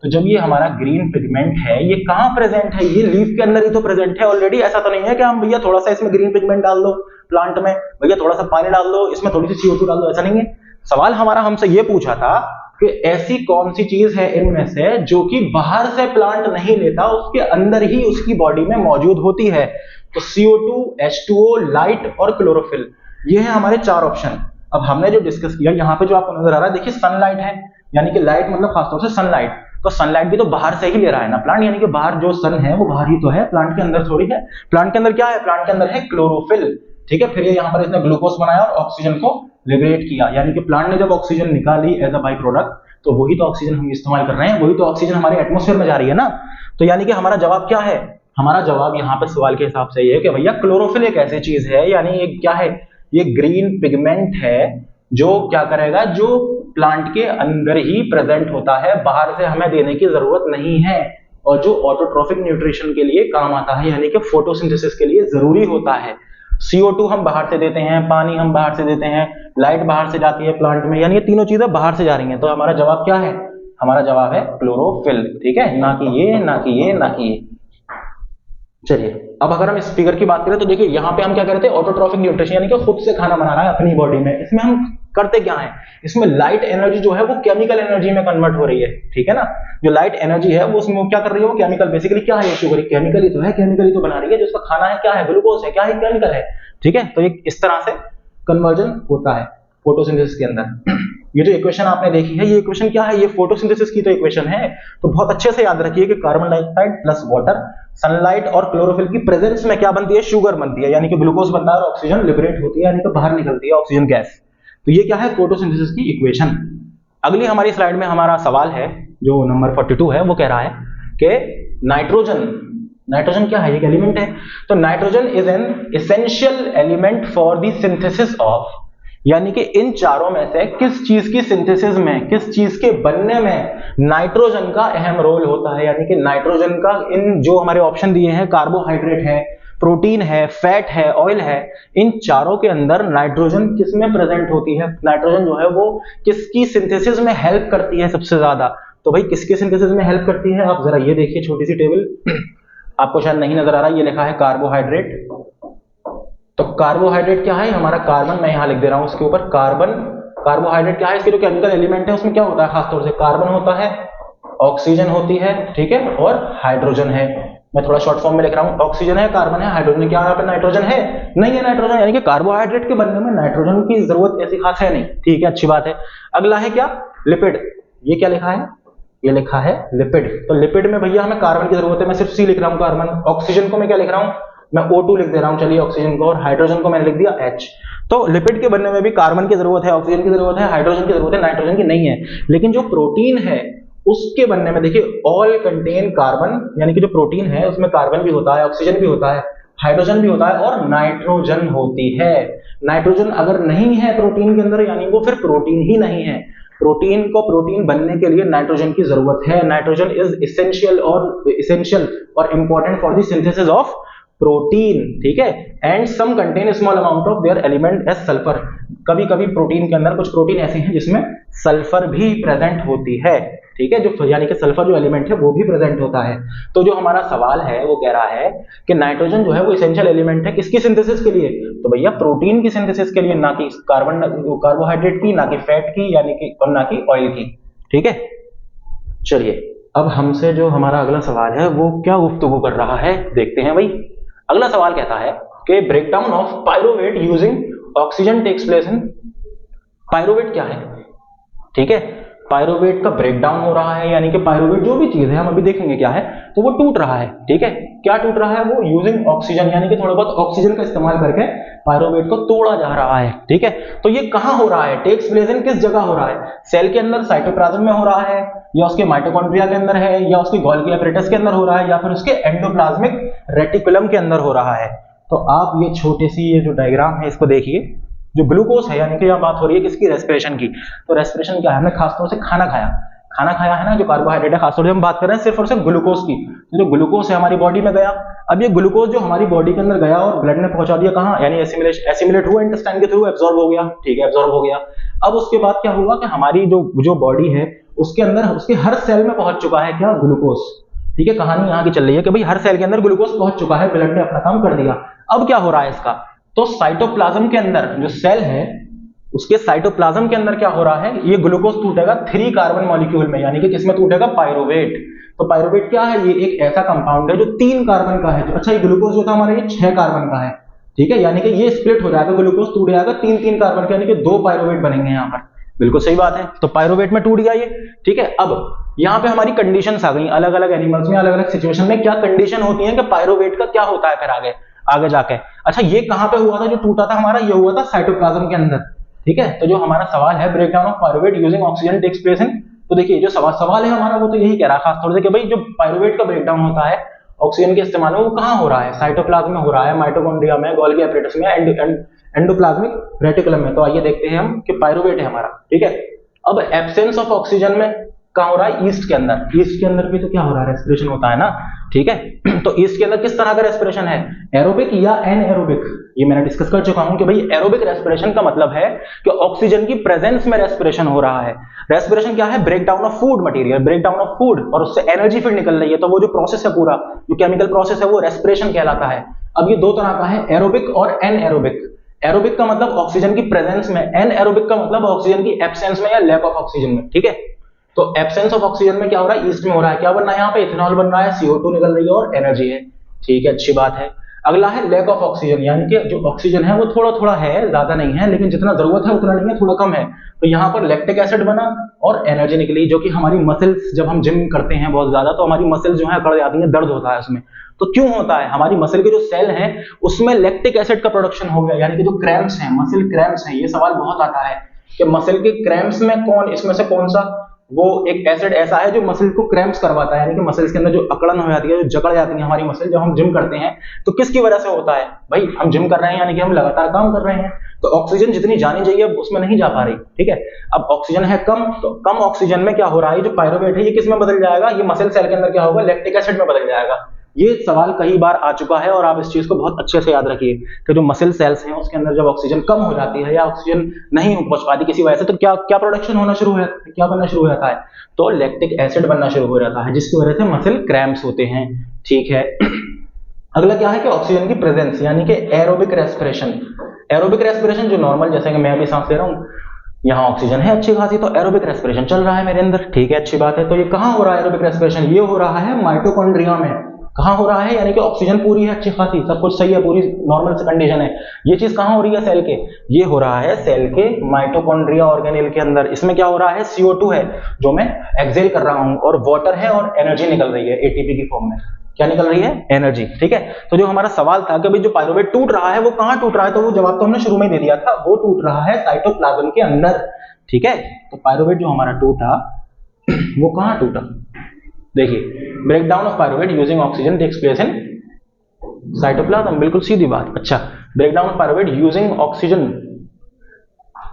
तो जब ये हमारा ग्रीन पिगमेंट है ये कहां प्रेजेंट है? ये लीफ के अंदर ही तो प्रेजेंट है ऑलरेडी। ऐसा तो नहीं है कि हम भैया थोड़ा सा इसमें ग्रीन पिगमेंट डाल दो प्लांट में, भैया थोड़ा सा पानी डाल दो, इसमें थोड़ी सी CO2 डाल दो, ऐसा नहीं है। सवाल हमारा हमसे ये पूछा था कि ऐसी कौन सी चीज है इनमें से जो कि बाहर से प्लांट नहीं लेता, उसके अंदर ही उसकी बॉडी में मौजूद होती है। तो CO2, H2O, लाइट और क्लोरोफिल, ये है हमारे चार ऑप्शन। अब हमने जो डिस्कस किया यहाँ पे जो आपको नजर आ रहा है, देखिए सनलाइट है, यानी कि लाइट मतलब खासतौर से सनलाइट। तो सनलाइट भी तो बाहर से ही ले रहा है ना प्लांट, यानी कि बाहर जो सन है वो बाहर ही तो है, प्लांट के अंदर थोड़ी है। प्लांट के अंदर क्या है? प्लांट के अंदर है क्लोरोफिल, ठीक है। फिर ये यहाँ पर इसने ग्लूकोज बनाया और ऑक्सीजन को लिबरेट किया, यानी कि प्लांट ने जब ऑक्सीजन निकाली एज अ बाई प्रोडक्ट, तो वही तो ऑक्सीजन हम इस्तेमाल कर रहे हैं, वही तो ऑक्सीजन हमारे एटमॉस्फेयर में जा रही है ना। तो यानी कि हमारा जवाब क्या है? हमारा जवाब यहाँ पर सवाल के हिसाब से ये है कि भैया क्लोरोफिल एक ऐसी चीज है, यानी एक क्या है? ये ग्रीन पिगमेंट है जो क्या करेगा? जो प्लांट के अंदर ही प्रेजेंट होता है, बाहर से हमें देने की जरूरत नहीं है, और जो ऑटोट्रोफिक न्यूट्रिशन के लिए काम आता है, यानी कि फोटोसिंथेसिस के लिए जरूरी होता है। CO2 हम बाहर से देते हैं, पानी हम बाहर से देते हैं, लाइट बाहर से जाती है प्लांट में, यानी ये तीनों चीजें बाहर से जा रही हैं। तो हमारा जवाब क्या है? हमारा जवाब है क्लोरोफिल। ठीक है, ना कि ये, ना कि ये, ना कि ये। चलिए, अब अगर हम इस फिगर की बात करें तो देखिए यहाँ पे हम क्या कर रहे थे, ऑटोट्रोफिक न्यूट्रिशन, यानी कि खुद से खाना बना रहा है अपनी बॉडी में। इसमें हम करते क्या है, इसमें लाइट एनर्जी जो है वो केमिकल एनर्जी में कन्वर्ट हो रही है। ठीक है ना, जो लाइट एनर्जी है वो उसमें क्या कर रही है, वो केमिकल, बेसिकली क्या है, शुगर केमिकल ही तो है, केमिकल ही तो बना रही है। जो उसका खाना है क्या है, ग्लूकोज है, क्या है, केमिकल है। ठीक है, तो ये इस तरह से कन्वर्जन होता है फोटोसिंथेसिस के अंदर। ये जो इक्वेशन आपने देखी है, ये इक्वेशन क्या है, ये फोटोसिंथेसिस की तो इक्वेशन है। तो बहुत अच्छे से याद रखिए कि carbon dioxide plus water, sunlight और क्लोरोफिल की प्रेजेंस में क्या बनती है, शुगर बनती है, यानी कि ग्लूकोज बनता है और ऑक्सीजन लिबरेट होती है, यानी कि बाहर निकलती है ऑक्सीजन गैस। तो ये क्या है, फोटोसिंथेसिस की इक्वेशन। अगली हमारी स्लाइड में हमारा सवाल है जो नंबर 42 है, वो कह रहा है कि नाइट्रोजन, नाइट्रोजन क्या है, एक एलिमेंट है। तो nitrogen is an essential element for the synthesis of, यानी कि इन चारों में से किस चीज की सिंथेसिस में, किस चीज के बनने में नाइट्रोजन का अहम रोल होता है। यानी कि नाइट्रोजन का, इन जो हमारे ऑप्शन दिए हैं, कार्बोहाइड्रेट है, प्रोटीन है, फैट है, ऑयल है, इन चारों के अंदर नाइट्रोजन किस में प्रेजेंट होती है, नाइट्रोजन जो है वो किसकी सिंथेसिस में हेल्प करती है सबसे ज्यादा। तो भाई किसके सिंथेसिस में हेल्प करती है, आप जरा ये देखिए छोटी सी टेबल, आपको शायद नहीं नजर आ रहा, ये लिखा है कार्बोहाइड्रेट। तो कार्बोहाइड्रेट क्या है, हमारा कार्बन, मैं यहां लिख दे रहा हूं उसके ऊपर कार्बन। कार्बोहाइड्रेट क्या है, इसके जो केमिकल एलिमेंट है उसमें क्या होता है, खासतौर से कार्बन होता है, ऑक्सीजन होती है, ठीक है, और हाइड्रोजन है। मैं थोड़ा शॉर्ट फॉर्म में लिख रहा हूं, ऑक्सीजन है, कार्बन है, हाइड्रोजन, क्या यहाँ पे नाइट्रोजन है, नहीं है नाइट्रोजन, यानी कि कार्बोहाइड्रेट के बनने में नाइट्रोजन की जरूरत ऐसी खास है नहीं। ठीक है, अच्छी बात है। अगला है क्या, लिपिड। ये क्या लिखा है, ये लिखा है लिपिड। तो लिपिड में भैया हमें कार्बन की जरूरत है, मैं सिर्फ सी लिख रहा हूं कार्बन। ऑक्सीजन को मैं क्या लिख रहा हूं, मैं O2 लिख दे रहा हूं, चलिए ऑक्सीजन को, और हाइड्रोजन को मैंने लिख दिया H। तो लिपिड के बनने में भी कार्बन की जरूरत है, ऑक्सीजन की जरूरत है, हाइड्रोजन की जरूरत है, नाइट्रोजन की नहीं है। लेकिन जो प्रोटीन है उसके बनने में देखिए, ऑल कंटेन कार्बन, यानी कि जो प्रोटीन है उसमें कार्बन भी होता है, ऑक्सीजन भी होता है, हाइड्रोजन भी होता है, और नाइट्रोजन होती है। नाइट्रोजन अगर नहीं है प्रोटीन के अंदर, यानी वो फिर प्रोटीन ही नहीं है। प्रोटीन को प्रोटीन बनने के लिए नाइट्रोजन की जरूरत है। नाइट्रोजन इज इसेंशियल और important for the synthesis of protein. ठीक है, and some contain small amount of their element as sulphur. कभी कभी प्रोटीन के अंदर कुछ प्रोटीन ऐसे हैं जिसमें सल्फर भी प्रेजेंट होती है। ठीक है, जो यानी कि सल्फर जो एलिमेंट है वो भी प्रेजेंट होता है। तो जो हमारा सवाल है वो कह रहा है कि नाइट्रोजन जो है वो इसेंशियल एलिमेंट है किसकी सिंथेसिस के लिए, तो भैया प्रोटीन की सिंथेसिस के लिए, ना कि कार्बोहाइड्रेट की, ना कि फैट की, यानी कि, और ना कि ऑयल की। ठीक है, चलिए अब हमसे जो हमारा अगला सवाल है वो क्या गुफ्तगू कर रहा है, देखते हैं भाई। अगला सवाल कहता है कि breakdown of pyruvate using oxygen takes place in. Pyruvate क्या है, ठीक है, पायरोवेट का ब्रेकडाउन हो रहा है, यानी कि पायरोवेट जो भी चीज है हम अभी देखेंगे क्या है, तो वो टूट रहा है। ठीक है, क्या टूट रहा है, वो यूजिंग ऑक्सीजन, यानी कि थोड़ा बहुत ऑक्सीजन का इस्तेमाल करके पायरोवेट को तोड़ा जा रहा है। ठीक है, तो ये कहां हो रहा है, टेक्स प्लेस इन किस जगह हो रहा है, सेल के अंदर साइटोप्लाज्म में हो रहा है, या उसके माइटोकॉन्ड्रिया के अंदर है, या उसके गोल्गी एपरेटस के अंदर हो रहा है, या फिर उसके एंडोप्लाज्मिक रेटिकुलम के अंदर हो रहा है। तो आप ये छोटी सी ये जो डायग्राम है इसको देखिए। जो ग्लूकोज है, यानी कि यहाँ बात हो रही है किसकी, रेस्पिरेशन की। तो रेस्पिरेशन क्या है, हमने खासतौर से खाना खाया है ना, जो कार्बोहाइड्रेट है, खासतौर से हम बात कर रहे हैं सिर्फ और सिर्फ ग्लूकोज की। जो ग्लूकोज है हमारी बॉडी में गया, अब ये ग्लूकोज जो हमारी बॉडी के अंदर गया और ब्लड ने पहुंचा दिया कहाँ, यानी एसिमिलेट हुआ इंटेस्टाइन के थ्रू, एब्जॉर्ब हो गया। ठीक है, एब्जॉर्ब हो गया। अब उसके बाद क्या हुआ कि हमारी जो बॉडी है उसके अंदर, उसके हर सेल में पहुंच चुका है क्या, ग्लूकोज। ठीक है, कहानी यहाँ की चल रही है कि भाई हर सेल के अंदर ग्लूकोज पहुंच चुका है, ब्लड ने अपना काम कर दिया। अब क्या हो रहा है इसका, तो साइटोप्लाज्म के अंदर जो सेल है उसके साइटोप्लाज्म के अंदर क्या हो रहा है, ये ग्लूकोज टूटेगा 3 कार्बन मॉलिक्यूल में, यानी कि किसमें टूटेगा, पायरोवेट। तो पायरोवेट क्या है, ये एक ऐसा कंपाउंड है जो 3 कार्बन का है। अच्छा, ये ग्लूकोज जो था हमारा ये 6 कार्बन का है। ठीक है, यानी कि ये स्प्लिट हो जाएगा, ग्लूकोज टूट जाएगा 3-3 कार्बन के, यानी कि 2 पायरोवेट बनेंगे यहाँ पर। बिल्कुल सही बात है, तो पायरोवेट में टूट गया ये। ठीक है, अब यहाँ पे हमारी कंडीशंस आ गई, अलग अलग एनिमल्स में अलग अलग सिचुएशन में क्या कंडीशन होती है कि पायरोवेट का क्या होता है फिर आगे जाके। अच्छा, ये कहां पे हुआ था जो टूटा था हमारा, ये हुआ था साइटोप्लाज्म के अंदर। ठीक है, तो जो हमारा सवाल है breakdown of pyruvate using oxygen takes place in, तो देखिए जो सवाल है हमारा वो तो यही कह रहा है खासतौर से कि भाई जो पायरोवेट का ब्रेकडाउन होता है ऑक्सीजन के इस्तेमाल में, वो कहां हो रहा है, साइटोप्लाज्म में हो रहा है, माइटोकॉन्ड्रिया में, गोल्गी एपरेटस में, एंडोप्लाज्मिक रेटिकुलम में। तो आइए देखते हैं हम कि पायरोवेट है हमारा। ठीक है, अब एब्सेंस ऑफ ऑक्सीजन में कहाँ हो रहा है? ईस्ट के अंदर। ईस्ट के अंदर भी तो क्या हो रहा है? रेस्पिरेशन होता है ना, ठीक है। तो ईस्ट के अंदर किस तरह का रेस्पिरेशन है? एरोबिक या एनएरोबिक? ये मैंने डिस्कस कर चुका हूं कि भाई एरोबिक रेस्पिरेशन का मतलब है कि ऑक्सीजन की प्रेजेंस में रेस्पिरेशन हो रहा है। रेस्पिरेशन क्या है? Break down of food material, break down of food, और उससे एनर्जी फिर निकल रही है। तो वो जो प्रोसेस है पूरा, जो केमिकल प्रोसेस है, वो रेस्पिरेशन कहलाता है। अब ये दो तरह का है, एरोबिक और एनएरोबिक। एरोबिक का मतलब ऑक्सीजन की प्रेजेंस में, एनएरोबिक का मतलब ऑक्सीजन की एब्सेंस में या लैक ऑफ ऑक्सीजन में, ठीक है। तो एब्सेंस ऑफ ऑक्सीजन में क्या हो रहा है? ईस्ट में हो रहा है। क्या बन रहा है यहाँ पे? इथेनॉल बन रहा है, CO2 निकल रही है और एनर्जी है, ठीक है, अच्छी बात है। अगला है लैक ऑफ ऑक्सीजन, यानी कि जो ऑक्सीजन है वो थोड़ा थोड़ा है, ज्यादा नहीं है, लेकिन जितना जरूरत है उतना नहीं है, थोड़ा कम है। तो यहाँ पर लैक्टिक एसिड बना और एनर्जी निकली, जो कि हमारी मसल्स, जब हम जिम करते हैं बहुत ज्यादा, तो हमारी मसल्स जो है अकड़ जाती हैं, दर्द होता है उसमें। तो क्यों होता है? हमारी मसल के जो सेल हैं उसमें लैक्टिक एसिड का प्रोडक्शन हो गया, यानी कि जो क्रैम्प्स हैं, मसल क्रैम्प्स हैं। ये सवाल बहुत आता है कि मसल के क्रैम्प्स में कौन, इसमें से कौन सा वो एक एसिड ऐसा है जो मसल को क्रैम्प्स करवाता है, यानी कि मसल्स के अंदर जो अकड़न हो जाती है, जो जकड़ जाती है हमारी मसल जब हम जिम करते हैं। तो किसकी वजह से होता है? भाई हम जिम कर रहे हैं, यानी कि हम लगातार काम कर रहे हैं, तो ऑक्सीजन जितनी जानी चाहिए उसमें नहीं जा पा रही, ठीक है। अब ऑक्सीजन है कम, तो कम ऑक्सीजन में क्या हो रहा है? जो पायरुवेट है ये किस में बदल जाएगा? ये मसल सेल के अंदर क्या होगा? लैक्टिक एसिड में बदल जाएगा। ये सवाल कई बार आ चुका है और आप इस चीज को बहुत अच्छे से याद रखिए कि जो मसल सेल्स हैं उसके अंदर जब ऑक्सीजन कम हो जाती है या ऑक्सीजन नहीं पहुंच पाती किसी वजह से, तो क्या क्या प्रोडक्शन होना शुरू हो जाता है? क्या बनना शुरू हो जाता है? तो लैक्टिक एसिड बनना शुरू हो जाता है, जिसकी वजह से मसल क्रैम्प्स होते हैं, ठीक है। अगला क्या है कि ऑक्सीजन की प्रेजेंस, यानी कि एरोबिक रेस्पिरेशन। एरोबिक रेस्पिरेशन जो नॉर्मल, जैसे कि मैं अभी सांस ले रहा हूँ, यहाँ ऑक्सीजन है अच्छी खासी, तो एरोबिक रेस्पिरेशन चल रहा है मेरे अंदर, ठीक है, अच्छी बात है। तो ये कहाँ हो रहा है एरोबिक रेस्पिरेशन? ये हो रहा है माइटोकॉन्ड्रिया में। कहाँ हो रहा है? यानी कि ऑक्सीजन पूरी है अच्छी खासी, सब कुछ सही है, पूरी नॉर्मल से कंडीशन है। ये चीज कहाँ हो रही है? सेल के। ये हो रहा है सेल के माइटोकॉन्ड्रिया ऑर्गेनेल के अंदर। इसमें क्या हो रहा है? CO2 है जो मैं एक्सेल कर रहा हूं, और वाटर है और एनर्जी निकल रही है ATP की फॉर्म में। क्या निकल रही है? एनर्जी, ठीक है। तो जो हमारा सवाल था कि भाई जो पायरुवेट टूट रहा है वो कहाँ टूट रहा है, तो वो जवाब तो हमने शुरू में दे दिया था, वो टूट रहा है साइटोप्लाज्म के अंदर, ठीक है। तो पायरुवेट जो हमारा टूटा वो कहाँ टूटा? देखिए, breakdown of pyruvate using oxygen takes place in cytoplasm, बिल्कुल सीधी बात। अच्छा, breakdown of pyruvate using oxygen,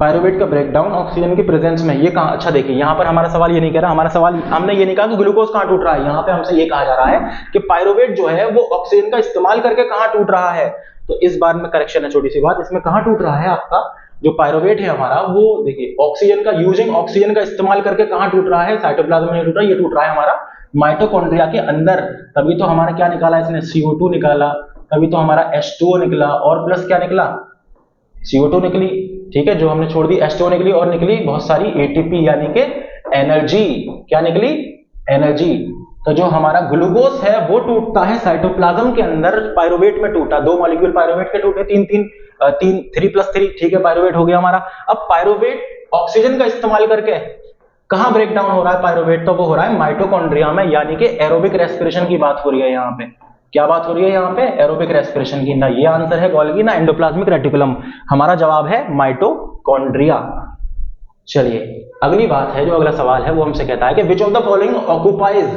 pyruvate का ब्रेकडाउन ऑक्सीजन की प्रेजेंस में, ये कहां? अच्छा देखिए, यहां पर हमारा सवाल ये नहीं कह रहा, हमारा सवाल, हमने ये नहीं कहा कि ग्लूकोज कहां टूट रहा है, यहां पे हमसे ये कहा जा रहा है कि पायरुवेट जो है वो ऑक्सीजन का इस्तेमाल करके कहां टूट रहा है। तो इस बार में करेक्शन है, छोटी सी बात, इसमें कहां टूट रहा है आपका जो पायरुवेट है हमारा, वो देखिए ऑक्सीजन का, यूजिंग ऑक्सीजन का इस्तेमाल करके कहां टूट रहा है? साइटोप्लाज्म में टूट रहा है, ये टूट रहा है हमारा माइटोकॉन्ड्रिया के अंदर। तभी तो हमारा क्या निकाला इसने? CO2 निकाला, तभी तो हमारा H2O निकला, और प्लस क्या निकला? CO2 निकली, ठीक है, जो हमने छोड़ दी H2O निकली, और निकली बहुत सारी ATP, यानी कि एनर्जी। क्या निकली? एनर्जी। तो जो हमारा ग्लूकोज है वो टूटता है साइटोप्लाज्म के अंदर, पायरुवेट में टूटा, 2 मॉलिक्यूल पायरुवेट के टूटे, 3+3, ठीक है, पायरुवेट हो गया हमारा। अब पायरुवेट ऑक्सीजन का इस्तेमाल करके कहां ब्रेक डाउन हो रहा है पायरुवेट? तो वो हो रहा है माइटोकॉन्ड्रिया में, यानी कि एरोबिक रेस्पिरेशन की बात हो रही है यहाँ पे। क्या बात हो रही है यहाँ पे? एरोबिक रेस्पिरेशन की। ना ये आंसर है गोल्गी, ना एंडोप्लाज्मिक रेटिकुलम, हमारा जवाब है माइटोकॉन्ड्रिया। चलिए, अगली बात है, जो अगला सवाल है वो हमसे कहता है कि which of the following occupies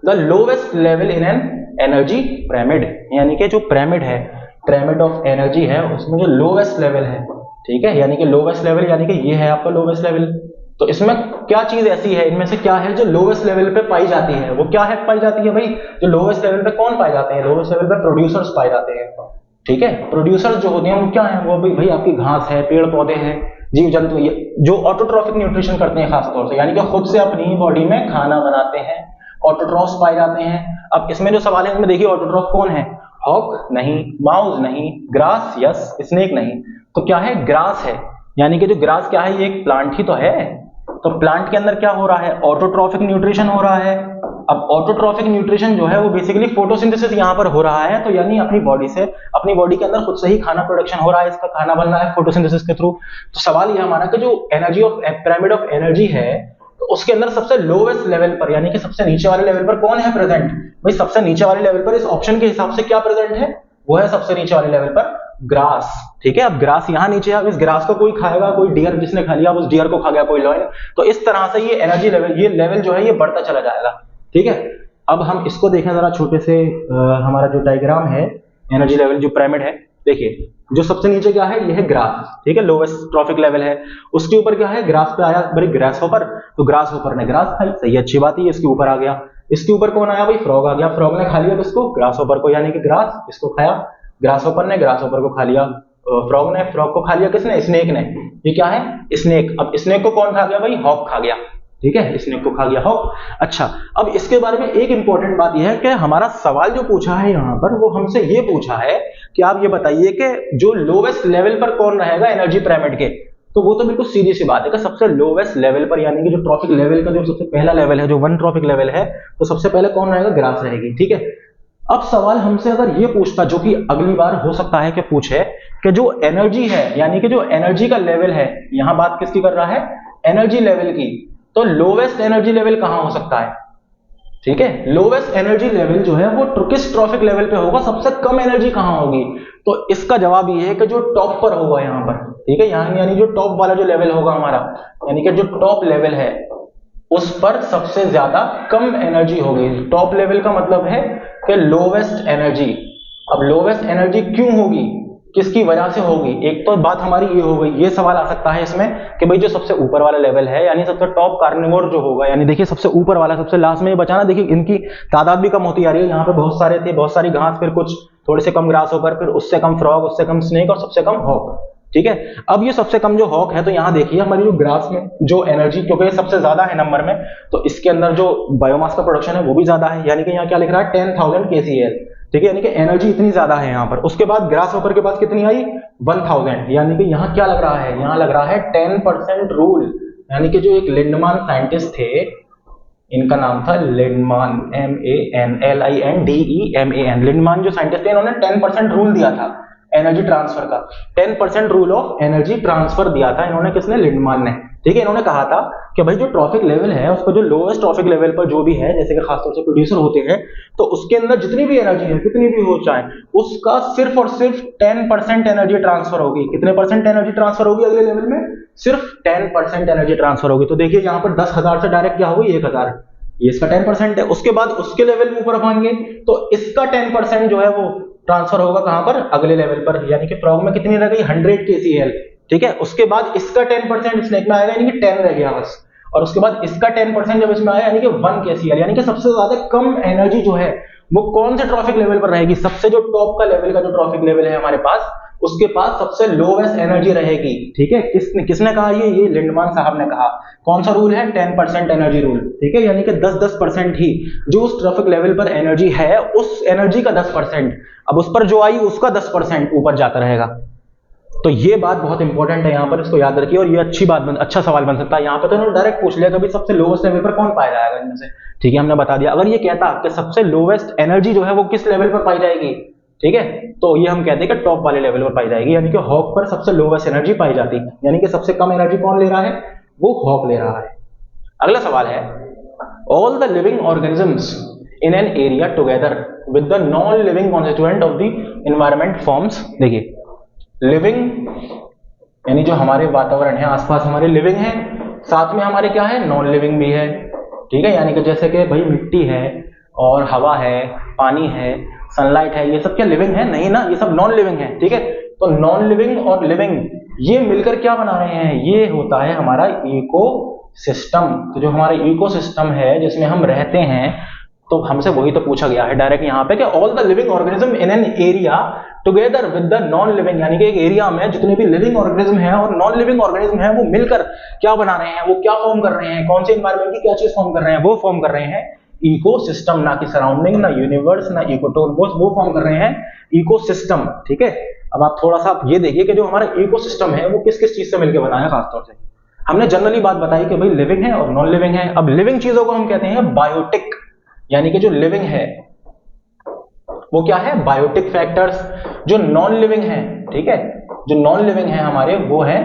the lowest level in an energy pyramid, यानी कि जो पिरामिड है, पिरामिड ऑफ एनर्जी है, उसमें जो लोवेस्ट लेवल है, ठीक है, यानी कि लोवेस्ट लेवल, यानी कि ये है आपका लोवेस्ट लेवल। तो इसमें क्या चीज ऐसी है, इनमें से क्या है जो लोवेस्ट लेवल पे पाई जाती है? वो क्या है पाई जाती है भाई? जो लोवेस्ट लेवल पे कौन पाए जाते हैं? लोवेस्ट लेवल पे प्रोड्यूसर्स पाए जाते हैं, ठीक है। प्रोड्यूसर्स जो होते हैं वो क्या है? वो भाई आपकी घास है, पेड़ पौधे हैं, जीव जंतु, जो ऑटोट्रॉफिक न्यूट्रिशन करते हैं खासतौर से, यानी कि खुद से अपनी बॉडी में खाना बनाते हैं, ऑटोट्रॉफ्स पाए जाते हैं। अब इसमें जो सवाल है, इसमें देखिए ऑटोट्रॉफ कौन है? हॉक नहीं, माउस नहीं, ग्रास यस, स्नेक नहीं। तो क्या है? ग्रास है, यानी कि जो ग्रास क्या है? ये एक प्लांट ही तो है। तो प्लांट के अंदर क्या हो रहा है? ऑटोट्रॉफिक न्यूट्रिशन हो रहा है। अब ऑटोट्रॉफिक न्यूट्रिशन जो है वो बेसिकली फोटोसिंथेसिस यहाँ पर हो रहा है, तो यानी अपनी बॉडी से, अपनी बॉडी के अंदर खुद से ही खाना प्रोडक्शन हो रहा है, इसका खाना बन रहा है फोटोसिंथेसिस के थ्रू। तो सवाल ये हमारा कि जो energy of pyramid of energy है, तो उसके अंदर सबसे लोवेस्ट लेवल पर, यानी कि सबसे नीचे वाले लेवल पर कौन है प्रेजेंट? भाई सबसे नीचे वाले लेवल पर इस ऑप्शन के हिसाब से क्या प्रेजेंट है? वो है सबसे नीचे वाले लेवल पर ग्रास, ठीक है। अब ग्रास यहाँ नीचे है, अब इस ग्रास को कोई खाएगा, कोई डियर जिसने खा लिया, उस डियर को खा गया कोई लॉयन। तो इस तरह से ये एनर्जी लेवल, ये लेवल जो है ये बढ़ता चला जाएगा, ठीक है। अब हम इसको देखें जरा छोटे से, हमारा जो डायग्राम है एनर्जी लेवल जो पिरामिड है, देखिए जो सबसे नीचे क्या है, ये है ग्रास, ठीक है, लोवेस्ट ट्रॉफिक लेवल है। उसके ऊपर क्या है, ग्रास पे आया भाई ग्रास होपर, तो ग्रास होपर ने ग्रास खाई, सही अच्छी बात है, इसके ऊपर आ गया। इसके ऊपर कौन आया भाई, फ्रॉग आ गया, फ्रॉग ने खा लिया किसको, ग्रास होपर को, यानी कि ग्रास इसको खाया, ग्रास होपर ने ग्रास होपर को खा लिया, फ्रॉग ने फ्रॉग को खा लिया, किसने, स्नेक ने, ये क्या है स्नेक। अब स्नेक को कौन खा गया भाई, हॉक खा गया, ठीक है, स्नेक को खा गया हॉक। अच्छा, अब इसके बारे में एक इंपॉर्टेंट बात यह है कि हमारा सवाल जो पूछा है यहाँ पर, वो हमसे ये पूछा है कि आप ये बताइए कि जो लोवेस्ट लेवल पर कौन रहेगा एनर्जी पिरामिड के। तो वो तो बिल्कुल सीधी सी बात है कि सबसे लोवेस्ट लेवल पर, यानी कि जो ट्रॉफिक लेवल का जो सबसे पहला लेवल है, जो 1 ट्रॉफिक लेवल है, तो सबसे पहले कौन रहेगा, ग्रास रहेगी, ठीक है। अब सवाल हमसे अगर ये पूछता, जो कि अगली बार हो सकता है कि पूछे, कि जो एनर्जी है, यानी कि जो एनर्जी का लेवल है, यहां बात किसकी कर रहा है, एनर्जी लेवल की, तो लोवेस्ट एनर्जी लेवल कहां हो सकता है, ठीक है, लोवेस्ट एनर्जी लेवल जो है वो किस ट्रॉफिक लेवल पे होगा, सबसे कम एनर्जी कहां होगी। तो इसका जवाब ये है कि जो टॉप पर होगा यहां पर, ठीक है, यानी जो टॉप वाला जो लेवल होगा हमारा, यानी कि जो टॉप लेवल है उस पर सबसे ज्यादा कम एनर्जी होगी। टॉप लेवल का मतलब है कि लोवेस्ट एनर्जी। अब लोवेस्ट एनर्जी क्यों होगी, किसकी वजह से होगी, एक तो बात हमारी ये हो गई, ये सवाल आ सकता है इसमें कि भाई जो सबसे ऊपर वाला लेवल है, यानी सबसे टॉप कार्निवोर जो होगा, यानी देखिए सबसे ऊपर वाला, सबसे लास्ट में ये बचाना, देखिए इनकी तादाद भी कम होती आ रही है, यहाँ पे बहुत सारे थे, बहुत सारी घास, फिर कुछ थोड़े से कम ग्रास होकर, फिर उससे कम फ्रॉग, उससे कम स्नेक और सबसे कम हॉक, ठीक है। अब ये सबसे कम जो हॉक है, तो यहाँ देखिए हमारी जो ग्रास में जो एनर्जी, क्योंकि ये सबसे ज्यादा है नंबर में, तो इसके अंदर जो बायोमास का प्रोडक्शन है वो भी ज्यादा है, यानी कि यहाँ क्या लिख रहा है 10,000 kcal, ठीक है, यानी कि एनर्जी इतनी ज्यादा है यहाँ पर। उसके बाद ग्रास होपर के पास कितनी आई 1000, यानी कि यहाँ क्या लग रहा है, यहाँ लग रहा है 10% रूल, यानी कि जो एक लिंडमान साइंटिस्ट थे, इनका नाम था लिंडमान, LINDEMAN, लिंडमान जो साइंटिस्ट थे, इन्होंने 10% रूल दिया था एनर्जी ट्रांसफर का, 10% रूल ऑफ एनर्जी ट्रांसफर दिया था इन्होंने, किसने, लिंडमान ने, ठीक है। इन्होंने कहा था कि भाई जो ट्रॉफिक लेवल है, उसको जो लोएस्ट ट्रॉफिक लेवल पर जो भी है, जैसे कि खासतौर से प्रोड्यूसर होते हैं, तो उसके अंदर जितनी भी एनर्जी है, कितनी भी हो चाहे, उसका सिर्फ और सिर्फ 10% एनर्जी ट्रांसफर होगी। कितने परसेंट एनर्जी ट्रांसफर होगी अगले लेवल में, सिर्फ 10% एनर्जी ट्रांसफर होगी। तो देखिए यहाँ पर 10,000 से डायरेक्ट क्या होगी 1,000, ये इसका 10% है। उसके बाद उसके लेवल में ऊपर पाएंगे तो इसका 10% जो है वो ट्रांसफर होगा कहां पर, अगले लेवल पर, यानी कि फ्रॉग में कितनी रह गई 100 kcal, ठीक है। उसके बाद इसका 10% स्नेक में आएगा, यानी कि 10 रह गया बस, और उसके बाद इसका 10% जब इसमें आया, यानी कि 1 kcal, यानी कि सबसे ज्यादा कम एनर्जी जो है वो कौन से ट्रॉफिक लेवल पर रहेगी, सबसे जो टॉप का लेवल का जो ट्रॉफिक लेवल है हमारे पास, उसके पास सबसे लोवेस्ट एनर्जी रहेगी, ठीक है। किसने कहा, ये लिंडमान साहब ने कहा। कौन सा रूल है, 10% एनर्जी रूल, ठीक है, यानी कि 10% ही जो उस ट्रॉफिक लेवल पर एनर्जी है, उस एनर्जी का 10%, अब उस पर जो आई उसका 10% ऊपर जाता रहेगा। तो ये बात बहुत इंपॉर्टेंट है यहाँ पर, इसको याद रखिए, और ये अच्छा सवाल बन सकता है। यहाँ पे तो इन्होंने डायरेक्ट पूछ लिया कभी सबसे लोवेस्ट लेवल पर कौन पाया जाएगा इनमें से, ठीक है, हमने बता दिया। अगर ये कहता कि सबसे लोवेस्ट एनर्जी जो है वो किस लेवल पर पाई जाएगी, ठीक है, तो ये हम कहते हैं कि टॉप वाले लेवल पर पाई जाएगी, यानी कि हॉक पर सबसे लोवेस्ट एनर्जी पाई जाती है, यानी कि सबसे कम एनर्जी कौन ले रहा है, वो हॉक ले रहा है। अगला सवाल है, all the living organisms in an area together with the non living constituent of the environment forms, देखिए लिविंग यानी जो हमारे वातावरण है आसपास हमारे लिविंग है, साथ में हमारे क्या है, नॉन लिविंग भी है, ठीक है, यानी कि जैसे कि भाई मिट्टी है और हवा है, पानी है, सनलाइट है, ये सब क्या लिविंग है, नहीं ना, ये सब नॉन लिविंग है, ठीक है। तो नॉन लिविंग और लिविंग ये मिलकर क्या बना रहे हैं, ये होता है हमारा इको सिस्टम। तो जो हमारा इको सिस्टम है जिसमें हम रहते हैं, तो हमसे वही तो पूछा गया है डायरेक्ट यहाँ पे कि all the living organism in an area together with the non living, यानी कि एक एरिया में जितने भी लिविंग ऑर्गेनिज्म है और नॉन लिविंग ऑर्गेनिज्म है वो मिलकर क्या बना रहे हैं, वो क्या फॉर्म कर रहे हैं, कौन से एनवायरमेंट की क्या चीज फॉर्म कर रहे हैं, वो फॉर्म कर रहे हैं इकोसिस्टम, ना कि सराउंडिंग, ना यूनिवर्स, ना इकोटोन, वो फॉर्म कर रहे हैं इकोसिस्टम, ठीक है। अब आप थोड़ा सा ये देखिए कि जो हमारा इकोसिस्टम है वो किस किस चीज से मिलकर बना है। खासतौर से हमने जनरली बात बताई कि भाई लिविंग है और नॉन लिविंग है। अब लिविंग चीजों को हम कहते हैं बायोटिक, यानी कि जो लिविंग है वो क्या है, बायोटिक फैक्टर्स। जो नॉन लिविंग है, ठीक है, जो नॉन लिविंग है हमारे, वो है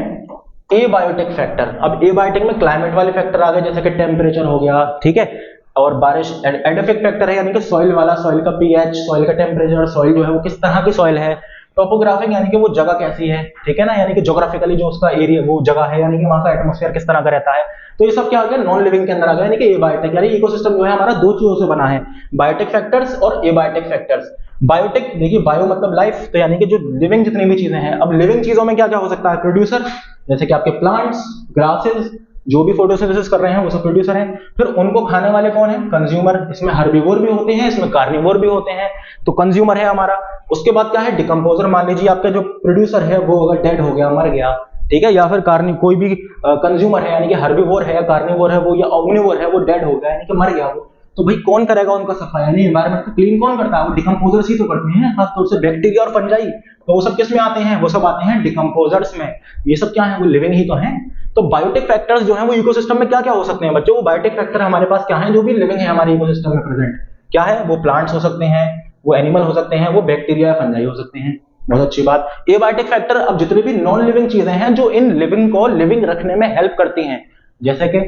एबायोटिक फैक्टर। अब एबायोटिक में क्लाइमेट वाले फैक्टर आ गए, जैसे कि टेम्परेचर हो गया, ठीक है, और बारिश। एडोफिक फैक्टर है, यानी कि सॉइल वाला, सॉइल का पीएच, सॉइल का टेम्परेचर, सॉइल जो है वो किस तरह की सॉइल है। टोपोग्राफिक, यानी कि वो जगह कैसी है, ठीक है ना, यानी कि ज्योग्राफिकली जो उसका एरिया, वो जगह है, यानी कि वहां का एटमॉस्फेयर किस तरह का रहता है। तो ये सब क्या आ गया, नॉन लिविंग के अंदर आ गया, यानी कि एबायोटिक, यानी इकोसिस्टम जो है हमारा दो चीजों से बना है, बायोटिक फैक्टर्स और एबायोटिक फैक्टर्स। बायोटिक, देखिए बायो मतलब लाइफ, तो यानी कि जो लिविंग जितनी भी चीजें हैं। अब लिविंग चीजों में क्या क्या हो सकता है? प्रोड्यूसर, जैसे कि आपके प्लांट्स, ग्रासेस, जो भी फोटोसिंथेसिस कर रहे हैं वो सब प्रोड्यूसर हैं। फिर उनको खाने वाले कौन है? कंज्यूमर। इसमें हर्बिवोर भी होते हैं, इसमें कार्निवोर भी होते हैं, तो कंज्यूमर है हमारा। उसके बाद क्या है? डिकम्पोजर। मान लीजिए आपका जो प्रोड्यूसर है वो अगर डेड हो गया, मर गया, ठीक है, या फिर कोई भी कंज्यूमर है यानी कि हर्बिवोर है या कार्निवोर है वो, या ओमनिवोर है वो डेड हो गया यानी कि मर गया वो, तो भाई कौन करेगा उनका सफाई? यानी एनवायरनमेंट को क्लीन कौन करता है? वो डिकम्पोजर्स ही तो करते हैं, खासतौर से बैक्टीरिया और फंजाई। तो वो सब किस में आते हैं? वो सब आते हैं डिकम्पोजर्स में। ये सब क्या है? वो लिविंग ही तो हैं। तो बायोटिक फैक्टर्स जो है वो इकोसिस्टम में क्या क्या हो सकते हैं बच्चों? वो बायोटिक फैक्टर हमारे पास क्या है जो भी लिविंग है हमारे इकोसिस्टम में प्रेजेंट? क्या है वो? प्लांट्स हो सकते हैं, वो एनिमल हो सकते हैं, वो बैक्टीरिया या फंजाई हो सकते हैं। बहुत अच्छी बात। एबायोटिक फैक्टर, अब जितनी भी नॉन लिविंग चीजें हैं जो इन लिविंग को लिविंग रखने में हेल्प करती हैं, जैसे कि